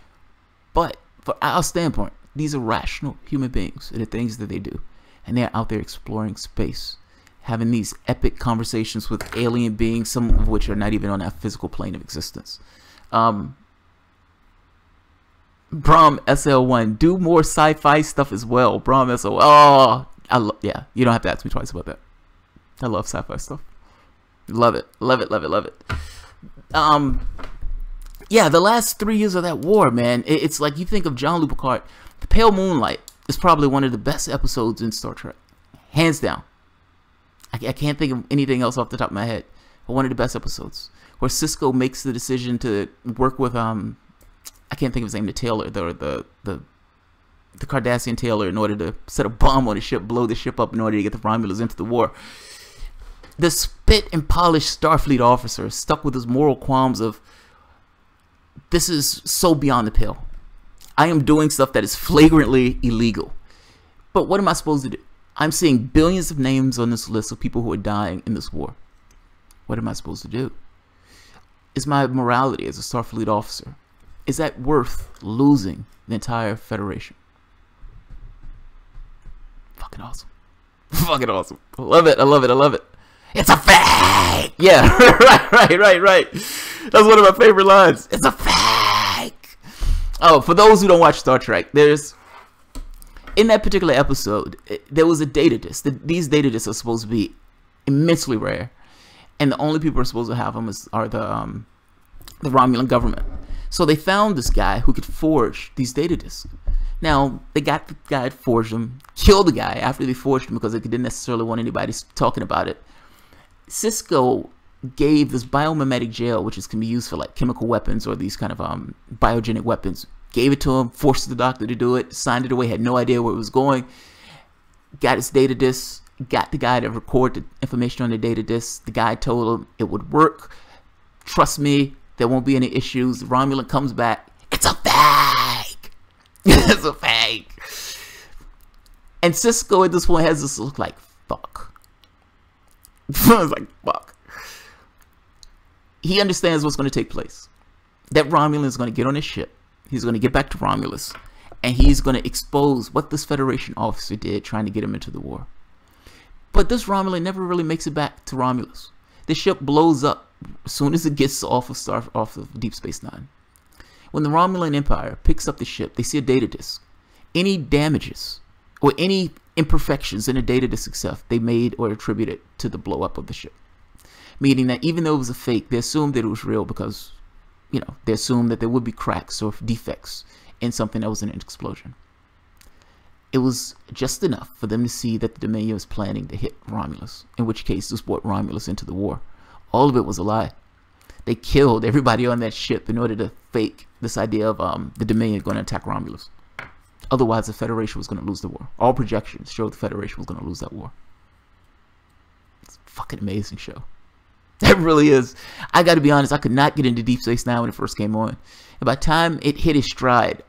But from our standpoint, these are rational human beings and the things that they do. And they're out there exploring space, having these epic conversations with alien beings, some of which are not even on that physical plane of existence. Brom SL1, do more sci-fi stuff as well. Brom SL1, oh, yeah, you don't have to ask me twice about that. I love sci-fi stuff. Love it, love it, love it, love it. Yeah, the last 3 years of that war, man, it's like you think of Jean-Luc Picard. The Pale Moonlight is probably one of the best episodes in Star Trek, hands down. I can't think of anything else off the top of my head, but one of the best episodes where Cisco makes the decision to work with I can't think of his name, the Taylor, the Cardassian Taylor, in order to set a bomb on the ship, blow the ship up in order to get the Romulans into the war. The spit and polished Starfleet officer is stuck with his moral qualms of, this is so beyond the pale. I am doing stuff that is flagrantly illegal. But what am I supposed to do? I'm seeing billions of names on this list of people who are dying in this war. What am I supposed to do? Is my morality as a Starfleet officer, is that worth losing the entire Federation? Fucking awesome. Fucking awesome. I love it. I love it. I love it. It's a fake! Yeah, right. That's one of my favorite lines. It's a fake! Oh, for those who don't watch Star Trek, there's, in that particular episode, there was a data disk. These data disks are supposed to be immensely rare, and the only people who are supposed to have them are the Romulan government. So they found this guy who could forge these data disks. Now, they got the guy that forged them, killed the guy after they forged him because they didn't necessarily want anybody talking about it. Cisco gave this biomimetic gel, which can be used for like chemical weapons or these kind of biogenic weapons. Gave it to him, forced the doctor to do it, signed it away, had no idea where it was going. Got his data disk, got the guy to record the information on the data disk. The guy told him it would work. Trust me, there won't be any issues. The Romulan comes back. It's a fake. It's a fake. And Cisco at this point has this look like, fuck. I was like, fuck. He understands what's going to take place. That Romulan is going to get on his ship. He's going to get back to Romulus. And he's going to expose what this Federation officer did trying to get him into the war. But this Romulan never really makes it back to Romulus. The ship blows up as soon as it gets off of Deep Space Nine. When the Romulan Empire picks up the ship, they see a data disk. Any damages or any imperfections in the data disk itself, they made or attributed to the blow up of the ship. Meaning that even though it was a fake, they assumed that it was real because, you know, they assumed that there would be cracks or defects in something that was in an explosion. it was just enough for them to see that the Dominion was planning to hit Romulus, in which case this brought Romulus into the war. All of it was a lie. They killed everybody on that ship in order to fake this idea of the Dominion going to attack Romulus. Otherwise, the Federation was going to lose the war. All projections showed the Federation was going to lose that war. It's a fucking amazing show. It really is. I got to be honest, I could not get into Deep Space Nine when it first came on. And by the time it hit its stride,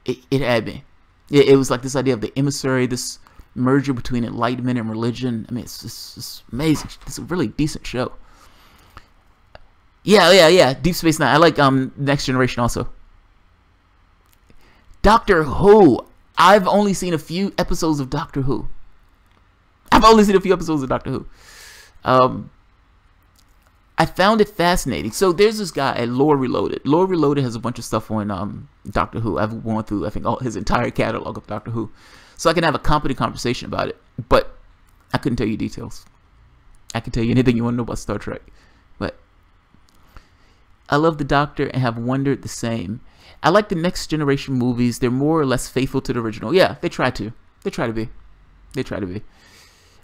it had me. It was like this idea of the emissary, this merger between enlightenment and religion. I mean, it's amazing. It's a really decent show. Yeah. Deep Space Nine. I like Next Generation also. Doctor Who. I've only seen a few episodes of Doctor Who. I found it fascinating. So there's this guy at Lore Reloaded. Lore Reloaded has a bunch of stuff on Doctor Who. I've gone through, I think, all his entire catalog of Doctor Who. So I can have a competent conversation about it. But I couldn't tell you details. I can tell you anything you want to know about Star Trek. But I love the Doctor and have wondered the same. I like the Next Generation movies. They're more or less faithful to the original. Yeah, they try to. They try to be.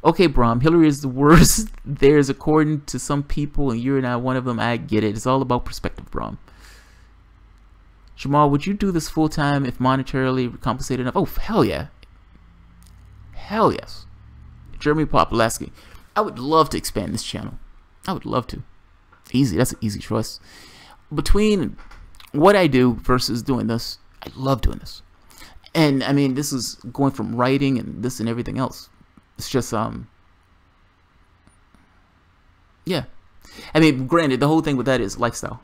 Okay, Brom, Hillary is the worst. There's according to some people, and you're not one of them. I get it. It's all about perspective, Brom. Jamal, would you do this full time if monetarily compensated enough? Oh, hell yeah. Hell yes. Jeremy Popolaski. I would love to expand this channel. I would love to. Easy. That's an easy choice. Between what I do versus doing this, I love doing this. And I mean, this is going from writing and this and everything else. It's just, yeah. I mean, granted, the whole thing with that is lifestyle.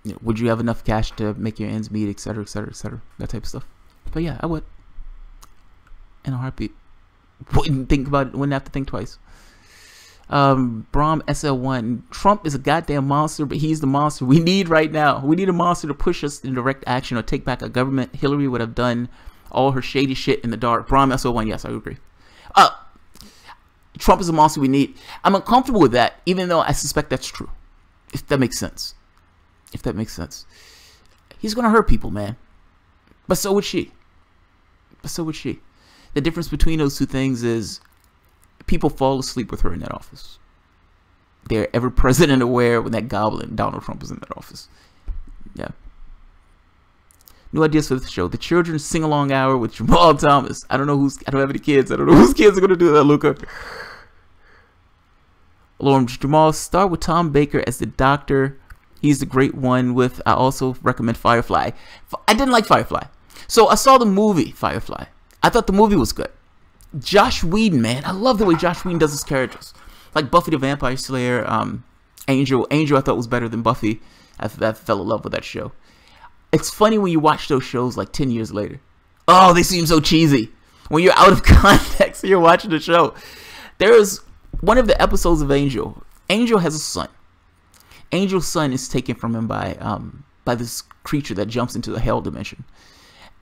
You know, would you have enough cash to make your ends meet, etc., etc., etc., that type of stuff. But yeah, I would. In a heartbeat. Wouldn't think about it, wouldn't have to think twice. Brom SL1. Trump is a goddamn monster, but he's the monster we need right now. We need a monster to push us in direct action or take back our government. Hillary would have done all her shady shit in the dark. Brom SL1, yes, I agree. Trump is a monster we need. I'm uncomfortable with that, even though I suspect that's true. If that makes sense. He's gonna hurt people, man. But so would she. The difference between those two things is people fall asleep with her in that office. They're ever present and aware when that goblin, Donald Trump, is in that office. Yeah. New ideas for the show. The Children's Sing-Along Hour with Jamal Thomas. I don't have any kids. I don't know whose kids are going to do that, Luca. Lauren, Jamal, start with Tom Baker as the Doctor. He's the great one with, I also recommend Firefly. I didn't like Firefly. So I saw the movie Firefly. I thought the movie was good. Josh Whedon, man. I love the way Josh Whedon does his characters. Like Buffy the Vampire Slayer, Angel. Angel I thought was better than Buffy. I fell in love with that show. It's funny when you watch those shows like 10 years later. Oh, they seem so cheesy. When you're out of context and you're watching the show. There's one of the episodes of Angel. Angel has a son. Angel's son is taken from him by this creature that jumps into the hell dimension.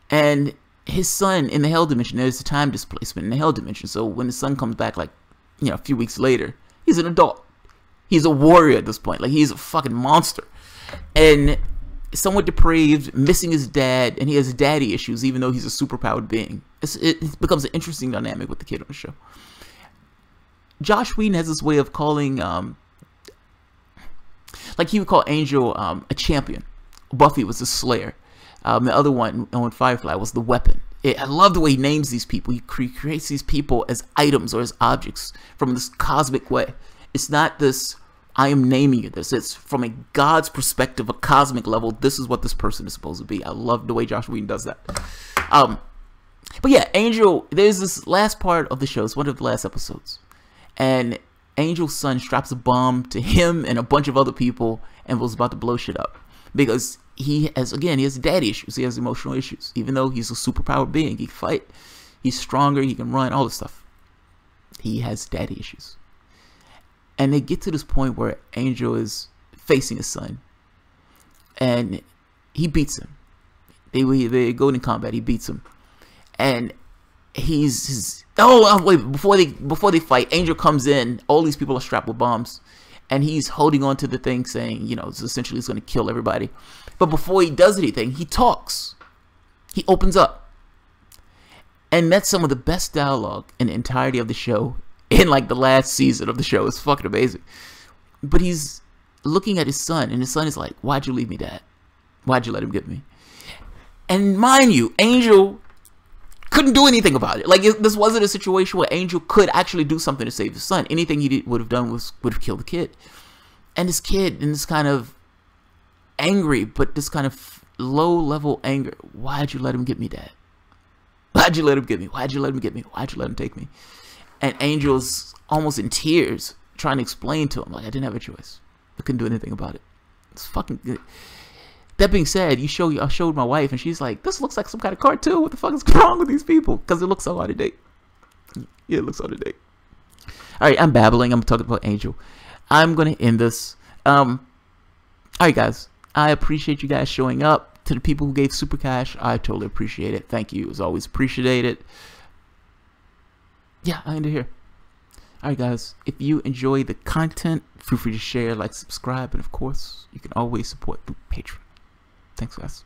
And his son in the hell dimension, there's a time displacement in the hell dimension. So when the son comes back, like, you know, a few weeks later, he's an adult. He's a warrior at this point. Like, he's a fucking monster. And somewhat depraved, missing his dad, and he has daddy issues, even though he's a superpowered being. It becomes an interesting dynamic with the kid on the show. Josh Whedon has this way of calling, like he would call Angel a champion. Buffy was the slayer. The other one on Firefly was the weapon. I love the way he names these people. He creates these people as items or as objects from this cosmic way. It's not this, I am naming you this. It's from a God's perspective, a cosmic level. This is what this person is supposed to be. I love the way Josh Whedon does that. But yeah, Angel, there's this last part of the show. It's one of the last episodes. And Angel's son straps a bomb to him and a bunch of other people and was about to blow shit up. Because he has daddy issues. He has emotional issues. Even though he's a superpowered being, he can fight, he's stronger, he can run, all this stuff. He has daddy issues. And they get to this point where Angel is facing his son. And he beats him. They go into combat, he beats him. And before they fight, Angel comes in, all these people are strapped with bombs. And he's holding on to the thing saying, you know, essentially it's going to kill everybody. But before he does anything, he talks. He opens up. And that's some of the best dialogue in the entirety of the show, in like the last season of the show. It's fucking amazing. But he's looking at his son, and his son is like, why'd you leave me, Dad? Why'd you let him get me? And mind you, Angel couldn't do anything about it. Like, this wasn't a situation where Angel could actually do something to save his son. Anything he would have done would have killed the kid. And this kid, in this kind of angry, but this kind of low-level anger, why'd you let him get me, Dad? Why'd you let him get me? Why'd you let him get me? Why'd you let him take me? And Angel's almost in tears, trying to explain to him, like, I didn't have a choice. I couldn't do anything about it. It's fucking good. That being said, I showed my wife, and she's like, this looks like some kind of cartoon. What the fuck is wrong with these people? Because it looks so out of date. Yeah, it looks out of date. All right, I'm babbling. I'm talking about Angel. I'm going to end this. All right, guys. I appreciate you guys showing up. To the people who gave Super Cash, I totally appreciate it. Thank you. It was always appreciated. Yeah, I end it here. All right, guys. If you enjoy the content, feel free to share, like, subscribe, and of course, you can always support through Patreon. Thanks, guys.